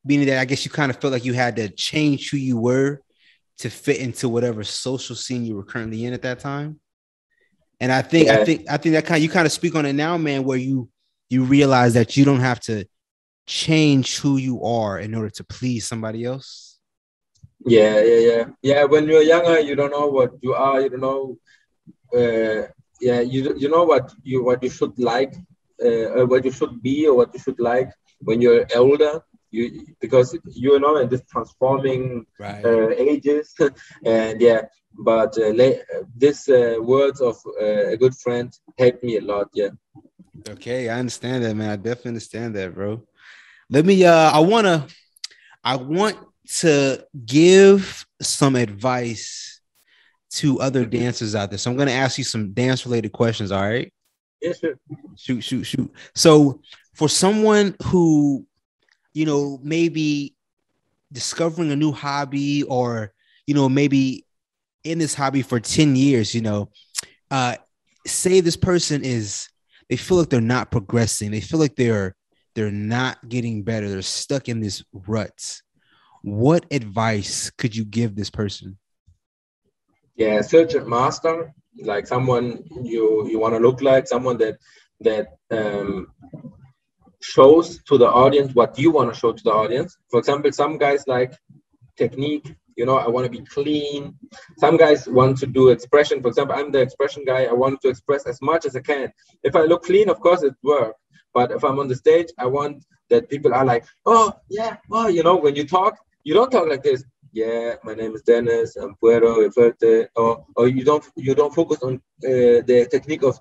meaning that I guess you kind of felt like you had to change who you were to fit into whatever social scene you were currently in at that time. And yeah. I think that you kind of speak on it now, man, where you realize that you don't have to change who you are in order to please somebody else. Yeah, when you're younger, you don't know what you are. You don't know. Yeah, you know what you should like, or what you should be, or what you should like when you're older. Because you know in this transforming Right. ages, and yeah. But this words of a good friend helped me a lot. Yeah. Okay, I understand that, man. I definitely understand that, bro. Let me I want to give some advice to other Mhm. dancers out there. So I'm gonna ask you some dance related questions, all right? Yeah, sure. Shoot. So for someone who, maybe discovering a new hobby or, maybe in this hobby for 10 years, uh, say this person they feel like they're not progressing. They feel like they're not getting better. They're stuck in this rut. What advice could you give this person? Yeah, search a master, like someone you want to look like, someone that shows to the audience what you want to show to the audience. For example, some guys like technique. I want to be clean. Some guys want to do expression. For example, I'm the expression guy. I want to express as much as I can. If I look clean, of course it works. But if I'm on the stage, I want that people are like, oh yeah, oh, when you talk, you don't talk like this. Yeah, my name is Denis Ampuero Villafuerte. Or you don't focus on the technique of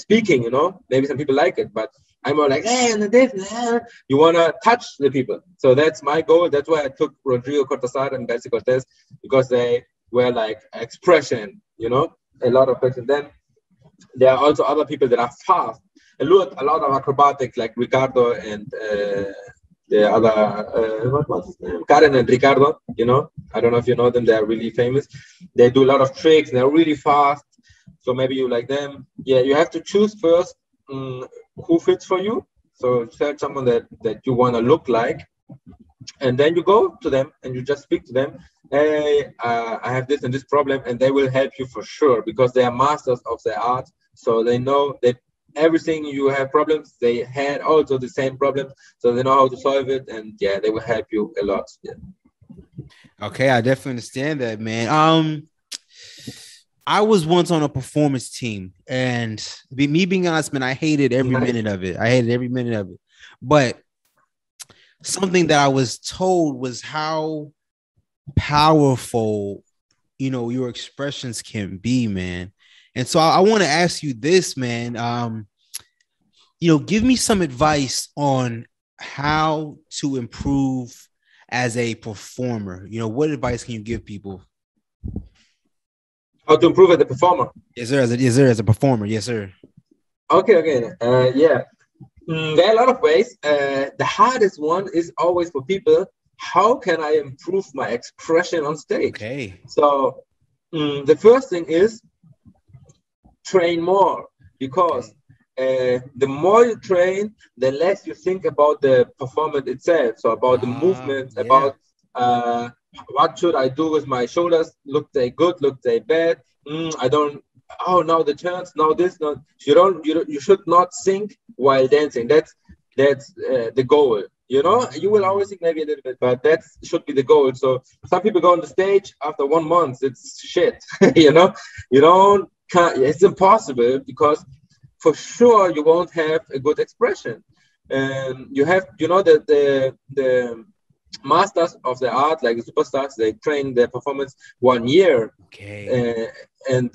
speaking. Maybe some people like it, but I'm more like, hey, and this, you want to touch the people. So that's my goal. That's why I took Rodrigo Cortazar and Betsy Cortez, because they were like expression, a lot of person. Then there are also other people that are fast. A lot of acrobatic, like Ricardo and the other, what's his name? Karen and Ricardo, I don't know if you know them. They're really famous. They do a lot of tricks. They're really fast. So maybe you like them. Yeah, you have to choose first who fits for you. So search someone that you want to look like, and then you go to them and you just speak to them. Hey, I have this and this problem, and they will help you for sure, because they are masters of their art. So they know that everything you have problems, they had also the same problems, so they know how to solve it, and yeah, they will help you a lot. Yeah. Okay, I definitely understand that, man. I was once on a performance team, and me being honest, man, I hated every Nice. minute of it. I hated every minute of it. But something that I was told was how powerful, your expressions can be, man. And so I want to ask you this, man. Give me some advice on how to improve as a performer. What advice can you give people? How to improve as a performer? Yes, sir. As a performer, yes, sir. Okay. Yeah. There are a lot of ways. The hardest one is always for people. How can I improve my expression on stage? Okay. So the first thing is train more, because Okay. the more you train, the less you think about the performance itself. So about the movement, Yeah. about what should I do with my shoulders? Look they good? Look they bad? I don't. Oh, now the turns. Now this. Now you should not think while dancing. That's the goal. You will always think maybe a little bit, but that should be the goal. So some people go on the stage after 1 month. It's shit. You don't can't, it's impossible, because for sure you won't have a good expression. And you have, that the masters of the art, like the superstars, they train their performance 1 year. Okay. Uh, and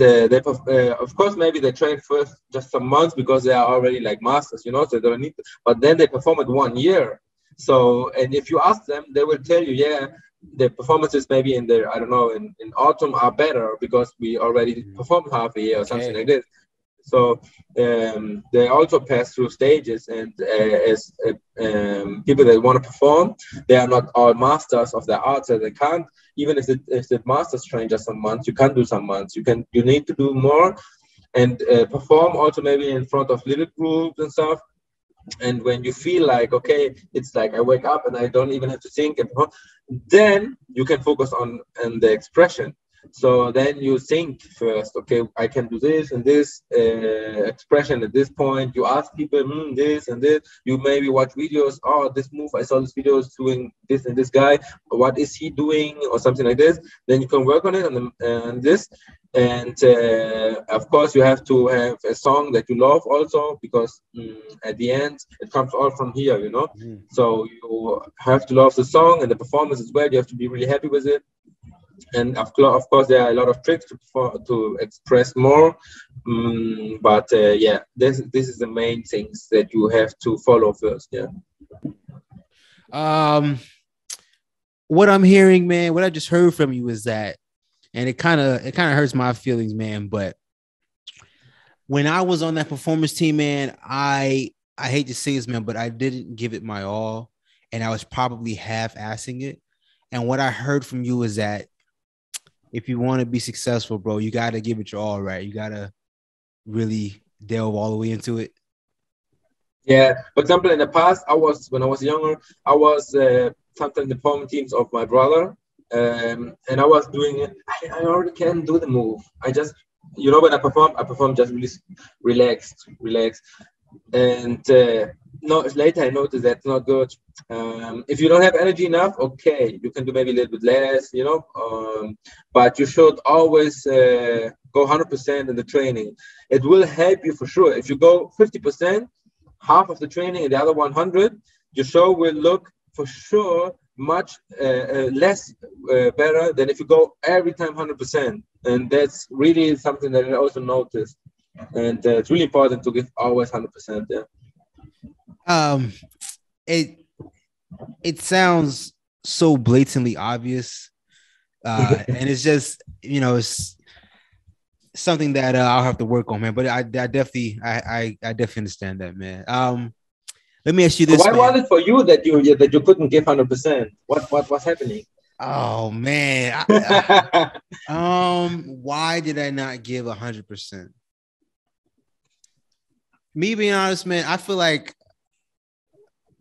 of course, maybe they train first just some months, because they are already like masters, so they don't need to, but then they perform it 1 year. So, and if you ask them, they will tell you, yeah, the performances maybe in the, I don't know, in autumn are better because we already performed half a year or something like this. So they also pass through stages, and as people that want to perform, they are not all masters of their art, so they can't. Even if the master's train just some months, you can't do some months. You need to do more and perform also maybe in front of little groups and stuff. And when you feel like, okay, it's like I wake up and I don't even have to think, and then you can focus on the expression. So then you think first, okay, I can do this and this expression at this point. You ask people this and this. You maybe watch videos. Oh, this move, I saw this video is doing this and this guy. What is he doing or something like this? Then you can work on it and this. And of course, you have to have a song that you love also, because at the end, it comes all from here, you know. So you have to love the song and the performance as well. You have to be really happy with it. And of course, there are a lot of tricks to express more. But yeah, this is the main things that you have to follow first. Yeah. What I'm hearing, man, what I just heard from you is that, and it kind of hurts my feelings, man. But when I was on that performance team, man, I hate to say this, man, but I didn't give it my all, and I was probably half-assing it. And what I heard from you is that if you want to be successful, bro, you got to give it your all, right? You got to really delve all the way into it. Yeah. For example, in the past, when I was younger, I was sometimes the performance teams of my brother. And I was doing it. I already can do the move. I just, you know, when I perform just really relaxed. And no, later I noticed that's not good. If you don't have energy enough, okay, you can do maybe a little bit less, you know. But you should always go 100% in the training. It will help you for sure. If you go 50%, half of the training, and the other 100, your show will look for sure much less better than if you go every time 100%. And that's really something that I also noticed. And it's really important to give always 100%. Yeah. It sounds so blatantly obvious, and it's just, you know, it's something that I'll have to work on, man. But I definitely understand that, man. Let me ask you this. Why was it for you that you couldn't give 100%? What was happening? Oh man. Why did I not give 100%? Me being honest, man, I feel like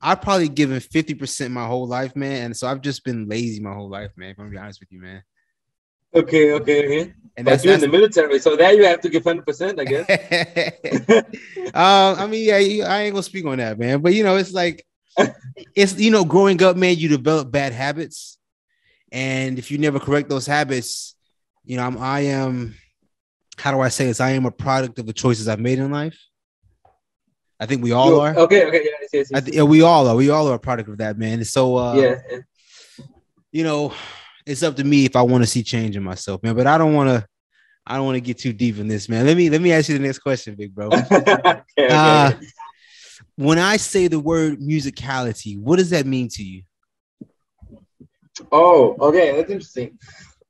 I've probably given 50% my whole life, man. And so I've just been lazy my whole life, man, if I'm gonna be honest with you, man. Okay. And but you're in the military, so there you have to give 100%, I guess. I mean, yeah, I ain't gonna speak on that, man. But you know, it's like, it's, you know, growing up, man, you develop bad habits, and if you never correct those habits, you know, I am. How do I say this? I am a product of the choices I've made in life. I think we all are. Okay, yes. Yeah, we all are. We all are a product of that, man. So, yeah. You know, it's up to me if I want to see change in myself, man. But I don't want to get too deep in this, man. Let me ask you the next question, big bro. Okay. When I say the word musicality, what does that mean to you? Oh, okay, that's interesting.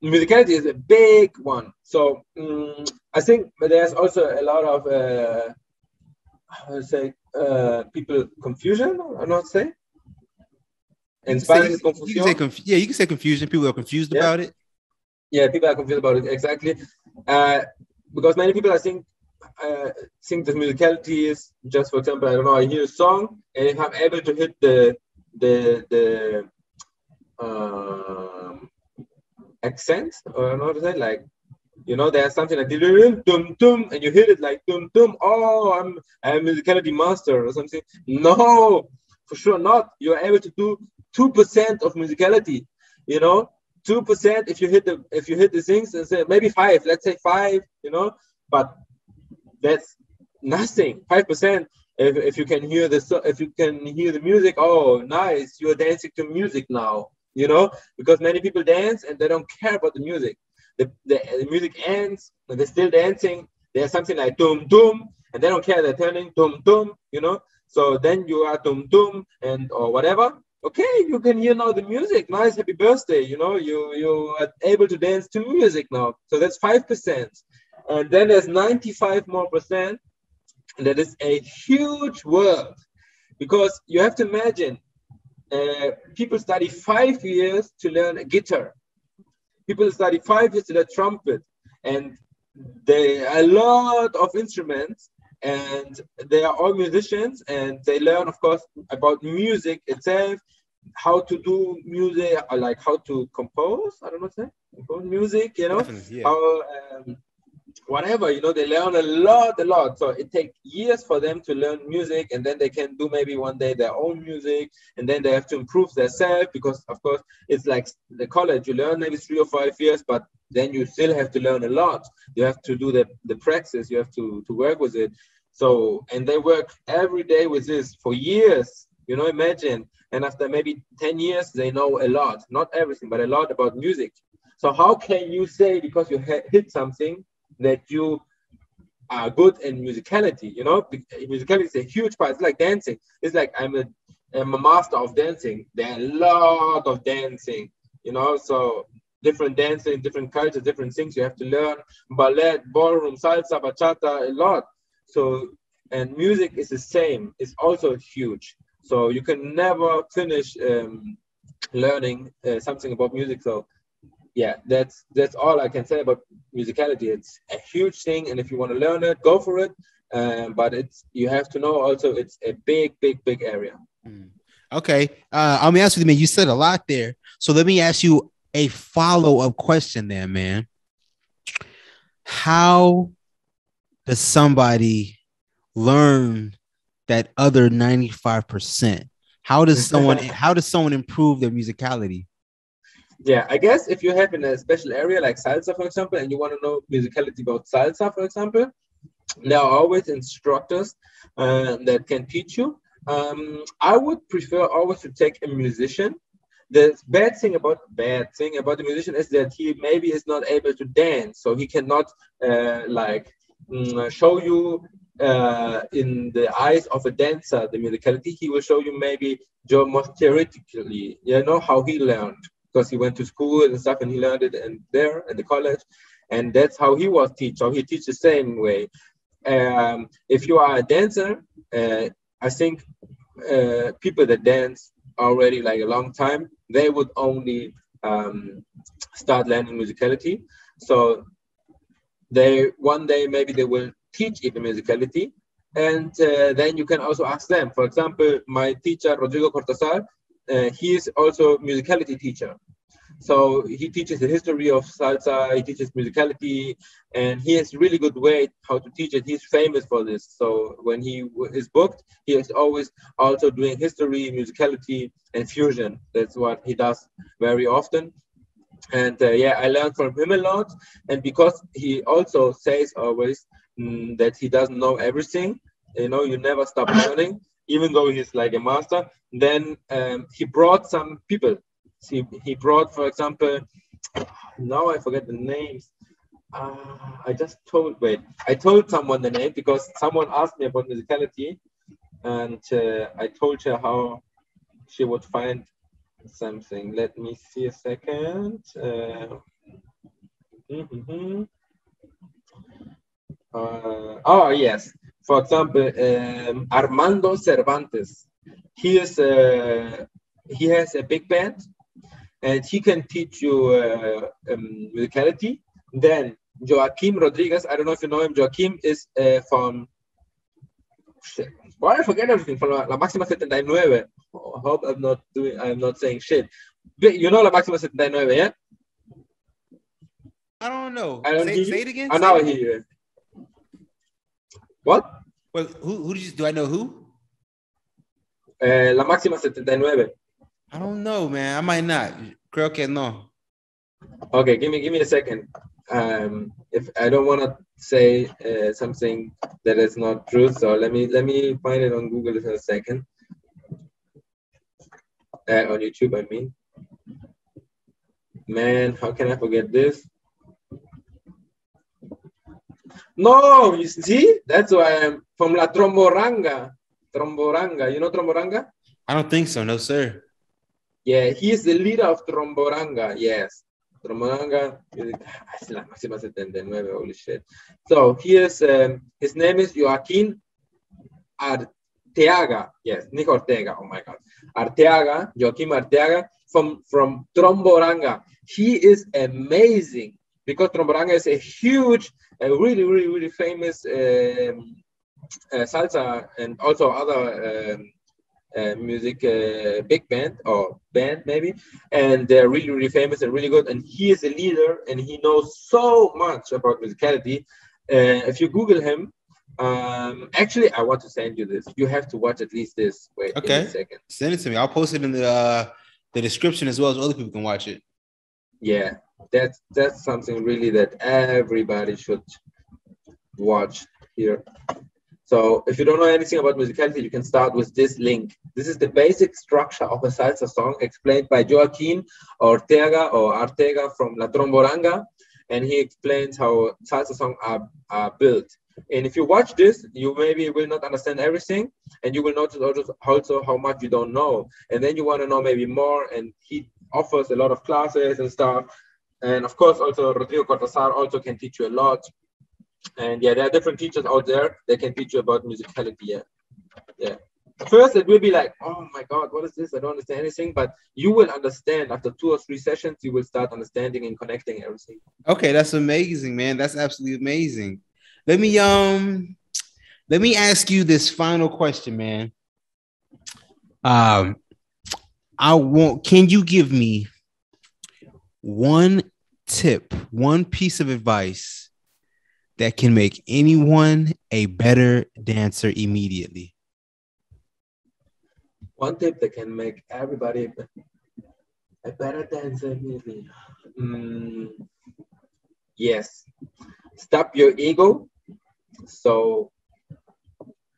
Musicality is a big one. So I think there's also a lot of how to say people confusion, or not say. In Spanish, confusion. You can say confusion. People are confused about it. Yeah, people are confused about it, exactly. Because many people, I think the musicality is just, for example, I don't know, I hear a song, and if I'm able to hit the accent, or I don't know what to say, like, you know, there's something like dum dum, and you hit it like dum dum. Oh, I'm a musicality master or something. No, for sure not. You're able to do 2% of musicality. You know, 2%. If you hit the things, and say maybe 5. Let's say 5. You know, but that's nothing. 5%. If you can hear the music, oh, nice. You're dancing to music now. You know, because many people dance and they don't care about the music. The music ends, and they're still dancing. There's something like dum dum, and they don't care. They're turning dum dum, you know. So then you are dum dum or whatever, Okay, you can hear now the music. Nice, happy birthday. You are able to dance to music now. So that's 5%. And then there's 95 more percent. And that is a huge world, because you have to imagine people study 5 years to learn a guitar. People study 5 years to learn trumpet. And there are a lot of instruments, and they are all musicians, and they learn, of course, about music itself, how to do music, like how to compose. I don't know what to say. Compose music, Definitely, yeah. how whatever, they learn a lot. So it takes years for them to learn music, and then they can do maybe one day their own music, and then they have to improve themselves, because of course it's like the college. You learn maybe 3 or 5 years, but then you still have to learn a lot. You have to do the practice, you have to work with it. So, and they work every day with this for years, imagine. And after maybe 10 years, they know a lot, not everything, but a lot about music. So how can you say, because you hit something, that you are good in musicality? Musicality is a huge part. It's like dancing. It's like I'm a master of dancing. There are a lot of dancing, so different dancing, different cultures, different things you have to learn. Ballet, ballroom, salsa, bachata, a lot. So, and music is the same. It's also huge. So you can never finish learning something about music. So yeah, that's all I can say about musicality. It's a huge thing, and if you want to learn it, go for it. But you have to know also it's a big area. Okay. Let me ask you, man. You said a lot there, so let me ask you a follow-up question there, man. How does somebody learn that other 95%? How does someone improve their musicality? Yeah, I guess if you have in a special area like salsa, for example, and you want to know musicality about salsa, for example, there are always instructors that can teach you. I would prefer always to take a musician. The bad thing about the musician is that he maybe is not able to dance, so he cannot show you in the eyes of a dancer the musicality. He will show you maybe more theoretically, how he learned, because he went to school and stuff, and he learned it there at the college, and that's how he was teach. So he teaches the same way. If you are a dancer, I think people that dance already like a long time, they would only start learning musicality. So one day maybe they will teach even musicality, and then you can also ask them. For example, my teacher Rodrigo Cortazar, he is also musicality teacher. So he teaches the history of salsa, he teaches musicality, and he has really good way how to teach it. He's famous for this. So when he is booked, he is always also doing history, musicality, and fusion. That's what he does very often. And I learned from him a lot. And because he also says always that he doesn't know everything, you never stop learning, even though he's like a master. Then he brought some people. He brought, for example, now I forget the names. I told someone the name because someone asked me about musicality, and I told her how she would find something. Let me see a second. Yes. For example, Armando Cervantes. He has a big band, and he can teach you musicality. Then Joaquim Rodriguez, I don't know if you know him. Joaquim is from, why I forget everything, from La Máxima 79. I hope I'm not saying shit. You know La Máxima 79, yeah? I don't know. I don't say it again. Now I hear you. What? Well, who do I know who? La Máxima 79. I don't know, man. I might not. Creo que no. Okay, give me a second. If I don't want to say something that is not true, so let me find it on Google for a second. On YouTube, I mean. Man, how can I forget this? No, you see, that's why I'm from La Tromboranga. Tromboranga, you know Tromboranga? I don't think so, no sir. Yeah, he is the leader of Tromboranga. Yes, Tromboranga. Es la máxima 79. Holy shit. So here's his name is Joaquin Arteaga. Yes, Nick Ortega. Oh my God, Arteaga. Joaquin Arteaga from Tromboranga. He is amazing because Tromboranga is a huge, really famous salsa and also other. Music big band or band maybe, and they're really famous and really good, and he is a leader and he knows so much about musicality. If you Google him, actually I want to send you this. You have to watch at least this. Wait, Okay, give me a second. send it to me. I'll post it in the description as well, as other people can watch it. Yeah, that's something really that everybody should watch here. So if you don't know anything about musicality, you can start with this link. This is the basic structure of a salsa song explained by Joaquin Ortega from La Tromboranga. And he explains how salsa songs are built. And if you watch this, you maybe will not understand everything. And you will notice also how much you don't know. And then you want to know maybe more. And he offers a lot of classes and stuff. And of course, also Rodrigo Cortazar also can teach you a lot. And yeah, there are different teachers out there that can teach you about musicality. Yeah. First, it will be like, oh my God, what is this? I don't understand anything. But you will understand after 2 or 3 sessions. You will start understanding and connecting everything. Okay, that's amazing, man. That's absolutely amazing. Let me ask you this final question, man. Can you give me one tip, one piece of advice that can make anyone a better dancer immediately? One tip that can make everybody a better dancer immediately. Yes. Stop your ego. So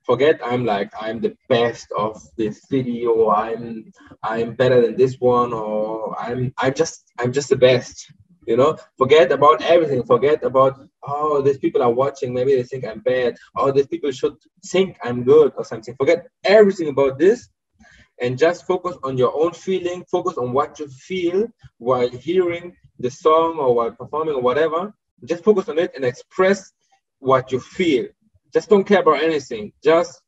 forget I'm the best of this city, or I'm better than this one, or I'm just the best. You know, forget about everything. Forget about, oh, these people are watching. Maybe they think I'm bad. Oh, these people should think I'm good or something. Forget everything about this and just focus on your own feeling. Focus on what you feel while hearing the song or while performing or whatever. Just focus on it and express what you feel. Just don't care about anything. Just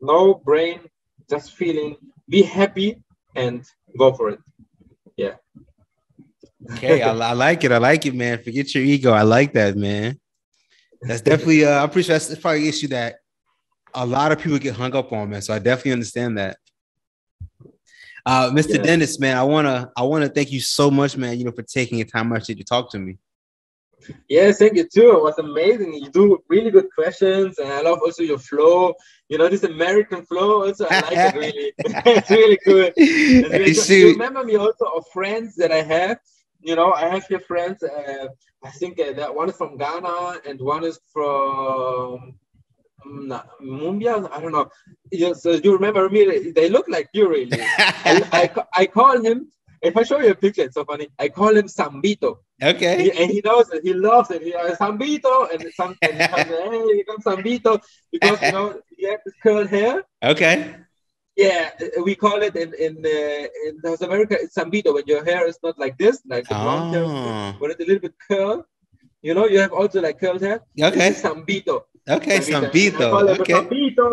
no brain, just feeling. Be happy and go for it. Yeah. Okay, I like it. I like it, man. Forget your ego. I like that, man. That's definitely. I'm pretty sure that's probably an issue that a lot of people get hung up on, man. So I definitely understand that. Mr. Denis, man, I wanna thank you so much, man. For taking your time out to talk to me. Yes, thank you too. It was amazing. You do really good questions, and I love also your flow. This American flow. Also, I like it really. It's really good. It's really good. You remember me also of friends that I have. I have here friends. I think that one is from Ghana and one is from Mumbia. I don't know. So you remember me? They look like you really. I call him. If I show you a picture, it's so funny. I call him Sambito. Okay. And he knows it. He loves it. He Sambito, and he comes, hey, here comes Sambito, because he has this curly hair. Okay. Yeah, we call it in South America, it's Sambito, when your hair is not like this, like the blonde hair, but it's a little bit curled. You have also like curled hair. Okay. It's Sambito. Okay, Sambito. I call him okay. Sambito,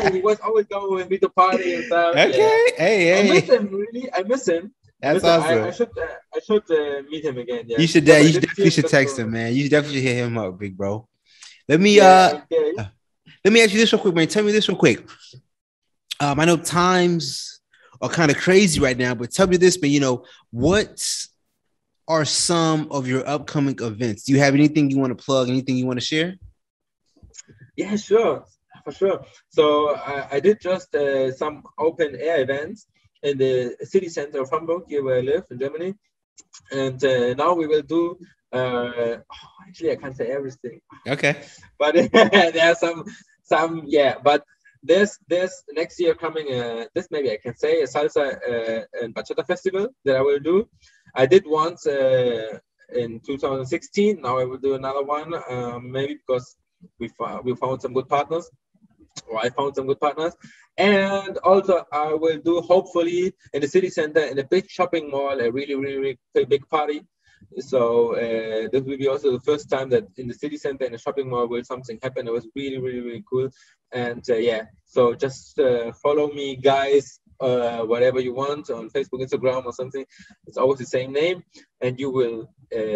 and he was always going with Vito party and stuff. Okay, yeah. hey. I miss him, really. I miss him. That's awesome. I should meet him again. Yeah. You should definitely text him, man. You definitely hit him up, big bro. Let me let me ask you this real quick, man. Tell me this real quick. I know times are kind of crazy right now, but tell me this, man. What are some of your upcoming events? Do you have anything you want to plug? Anything you want to share? Yeah, sure, for sure. So I did just some open air events in the city center of Hamburg, here where I live in Germany. And now we will do, actually I can't say everything. Okay. But there are some, yeah, but there's next year coming, this maybe I can say, a Salsa and Bachata festival that I will do. I did once in 2016, now I will do another one, maybe because we found some good partners. or I found some good partners. And also I will do, hopefully, in the city center, in a big shopping mall, a really, really, really big party. So this will be also the first time that in the city center, in a shopping mall, will something happen. It was really, really, really cool. And yeah, so just follow me, guys, whatever you want on Facebook, Instagram, or something. It's always the same name, and you will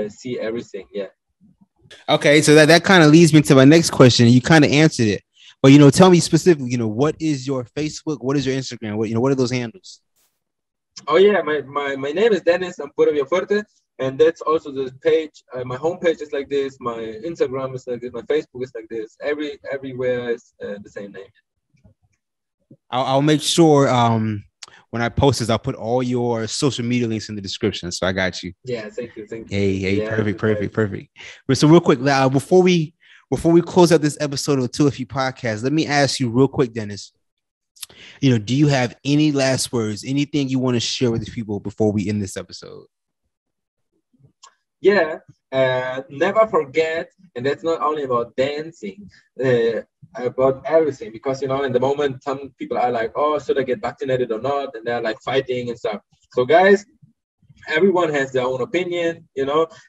see everything. Yeah. Okay, so that kind of leads me to my next question. You kind of answered it, but tell me specifically. What is your Facebook? What is your Instagram? What are those handles? Oh yeah, my name is Denis Ampuero Villafuerte, and that's also the page. My homepage is like this. My Instagram is like this. My Facebook is like this. Everywhere is the same name. I'll make sure when I post this, I'll put all your social media links in the description. So I got you. Yeah, thank you. Hey, yeah, perfect. So real quick, before we close out this episode of 2FU Podcast, let me ask you real quick, Denis. Do you have any last words, anything you want to share with the people before we end this episode? Yeah, never forget, and that's not only about dancing, about everything, because in the moment some people are like, oh, should I get vaccinated or not, and they're like fighting and stuff. So guys, everyone has their own opinion,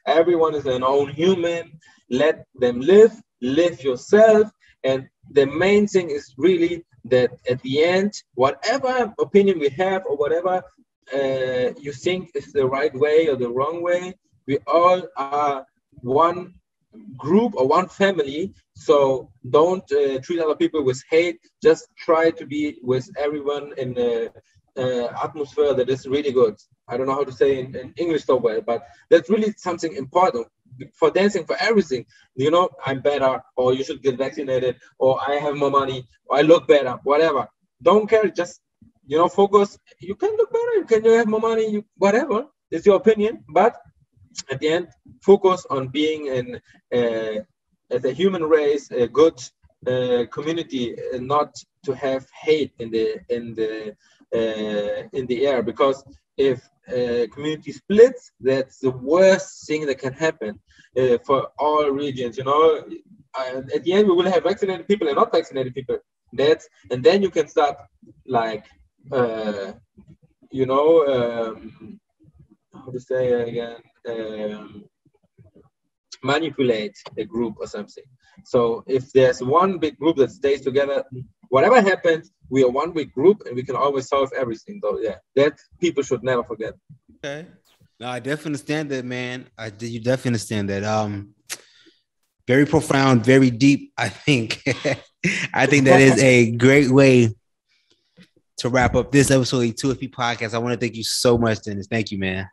everyone is an own human. Let them live yourself, and the main thing is really that at the end, whatever opinion we have, or whatever you think is the right way or the wrong way, we all are one group or one family. So don't treat other people with hate. Just try to be with everyone in the atmosphere that is really good. I don't know how to say in English so well, but that's really something important for dancing, for everything. I'm better, or you should get vaccinated, or I have more money, or I look better, whatever. Don't care. Just focus. You can look better. You can have more money. Whatever. It's your opinion, but at the end, focus on being as a human race, a good community, and not to have hate in the air. Because if community splits, that's the worst thing that can happen for all regions. At the end, we will have vaccinated people and not vaccinated people. And then you can start like how to say it again, manipulate a group or something. So if there's one big group that stays together, whatever happens, we are one big group, and we can always solve everything. So yeah, that people should never forget. Okay. No, I definitely understand that, man. You definitely understand that. Very profound, very deep. I think I think that is a great way to wrap up this episode of the 2FU Podcast. I want to thank you so much, Denis. Thank you, man.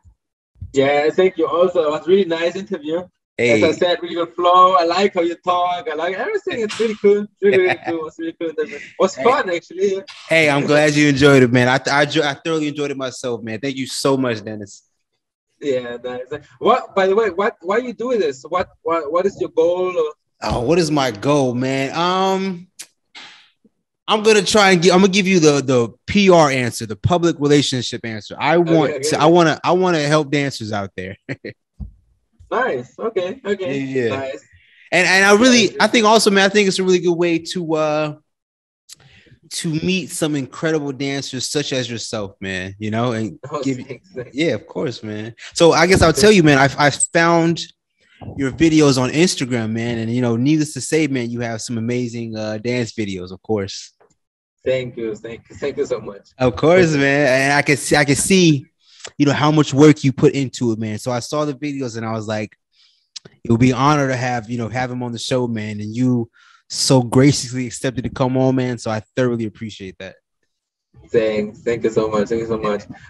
Yeah, thank you also. It was really nice interview. Hey. As I said, really good flow. I like how you talk. I like everything. It's really cool. Really cool. It was really cool. It was fun, actually. Hey, I'm glad you enjoyed it, man. I thoroughly enjoyed it myself, man. Thank you so much, Denis. Yeah, nice. What? By the way, why are you doing this? What is your goal? Oh, what is my goal, man? I'm gonna give you the PR answer, the public relationship answer. I want to help dancers out there. Nice. Okay. Yeah. Nice. And I think also, man, I think it's a really good way to meet some incredible dancers such as yourself, man. And thanks. Yeah, of course, man. So I guess I'll tell you, man, I found your videos on Instagram, man, and needless to say, man, you have some amazing dance videos, of course. Thank you so much. Of course, man, and I can see, how much work you put into it, man. So I saw the videos and I was like, it would be an honor to have him on the show, man, and you so graciously accepted to come on, man. So I thoroughly appreciate that. Thank you so much. I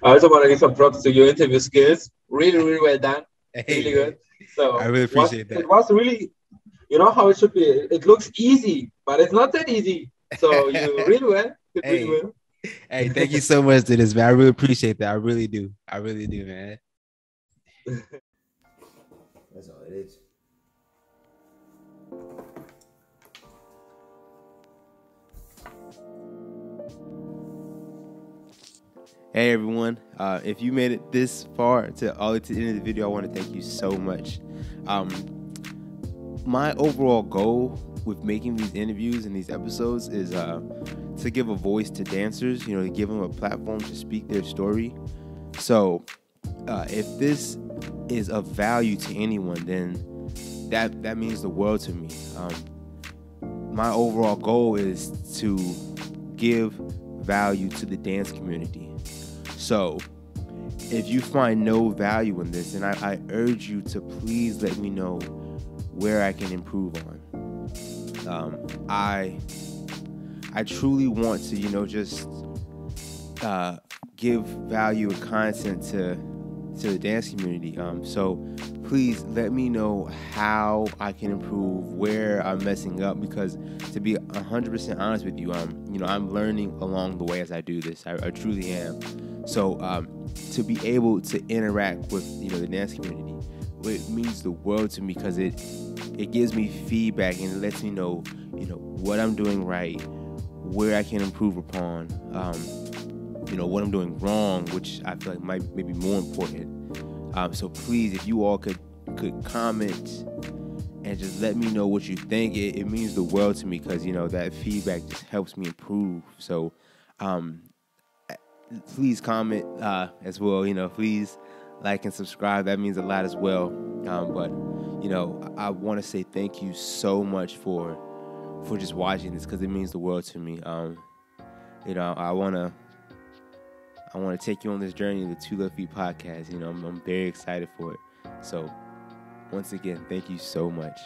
also want to give some props to your interview skills. Really, really well done. Really good. So I really appreciate that. It was really, how it should be. It looks easy, but it's not that easy. So you really well. Really well. Hey, thank you so much, Denis, man. I really appreciate that. I really do, man. That's all it is. Hey everyone, if you made it this far to the end of the video, I want to thank you so much. my overall goal with making these interviews and these episodes is to give a voice to dancers, to give them a platform to speak their story. So if this is of value to anyone, then that means the world to me. My overall goal is to give value to the dance community. So if you find no value in this, then I urge you to please let me know where I can improve on. I truly want to, just give value and content to the dance community. So please let me know how I can improve, where I'm messing up, because to be 100% honest with you, I'm learning along the way as I do this. I truly am. So to be able to interact with the dance community, it means the world to me, because it gives me feedback and it lets me know what I'm doing right, where I can improve upon, what I'm doing wrong, which I feel like might be more important. So please, if you all could comment and just let me know what you think, it means the world to me, because that feedback just helps me improve. So please comment as well. Please like and subscribe. That means a lot as well. But I want to say thank you so much for just watching this, because it means the world to me. I want to take you on this journey of the Two Left Feet podcast. I'm very excited for it. So once again, thank you so much.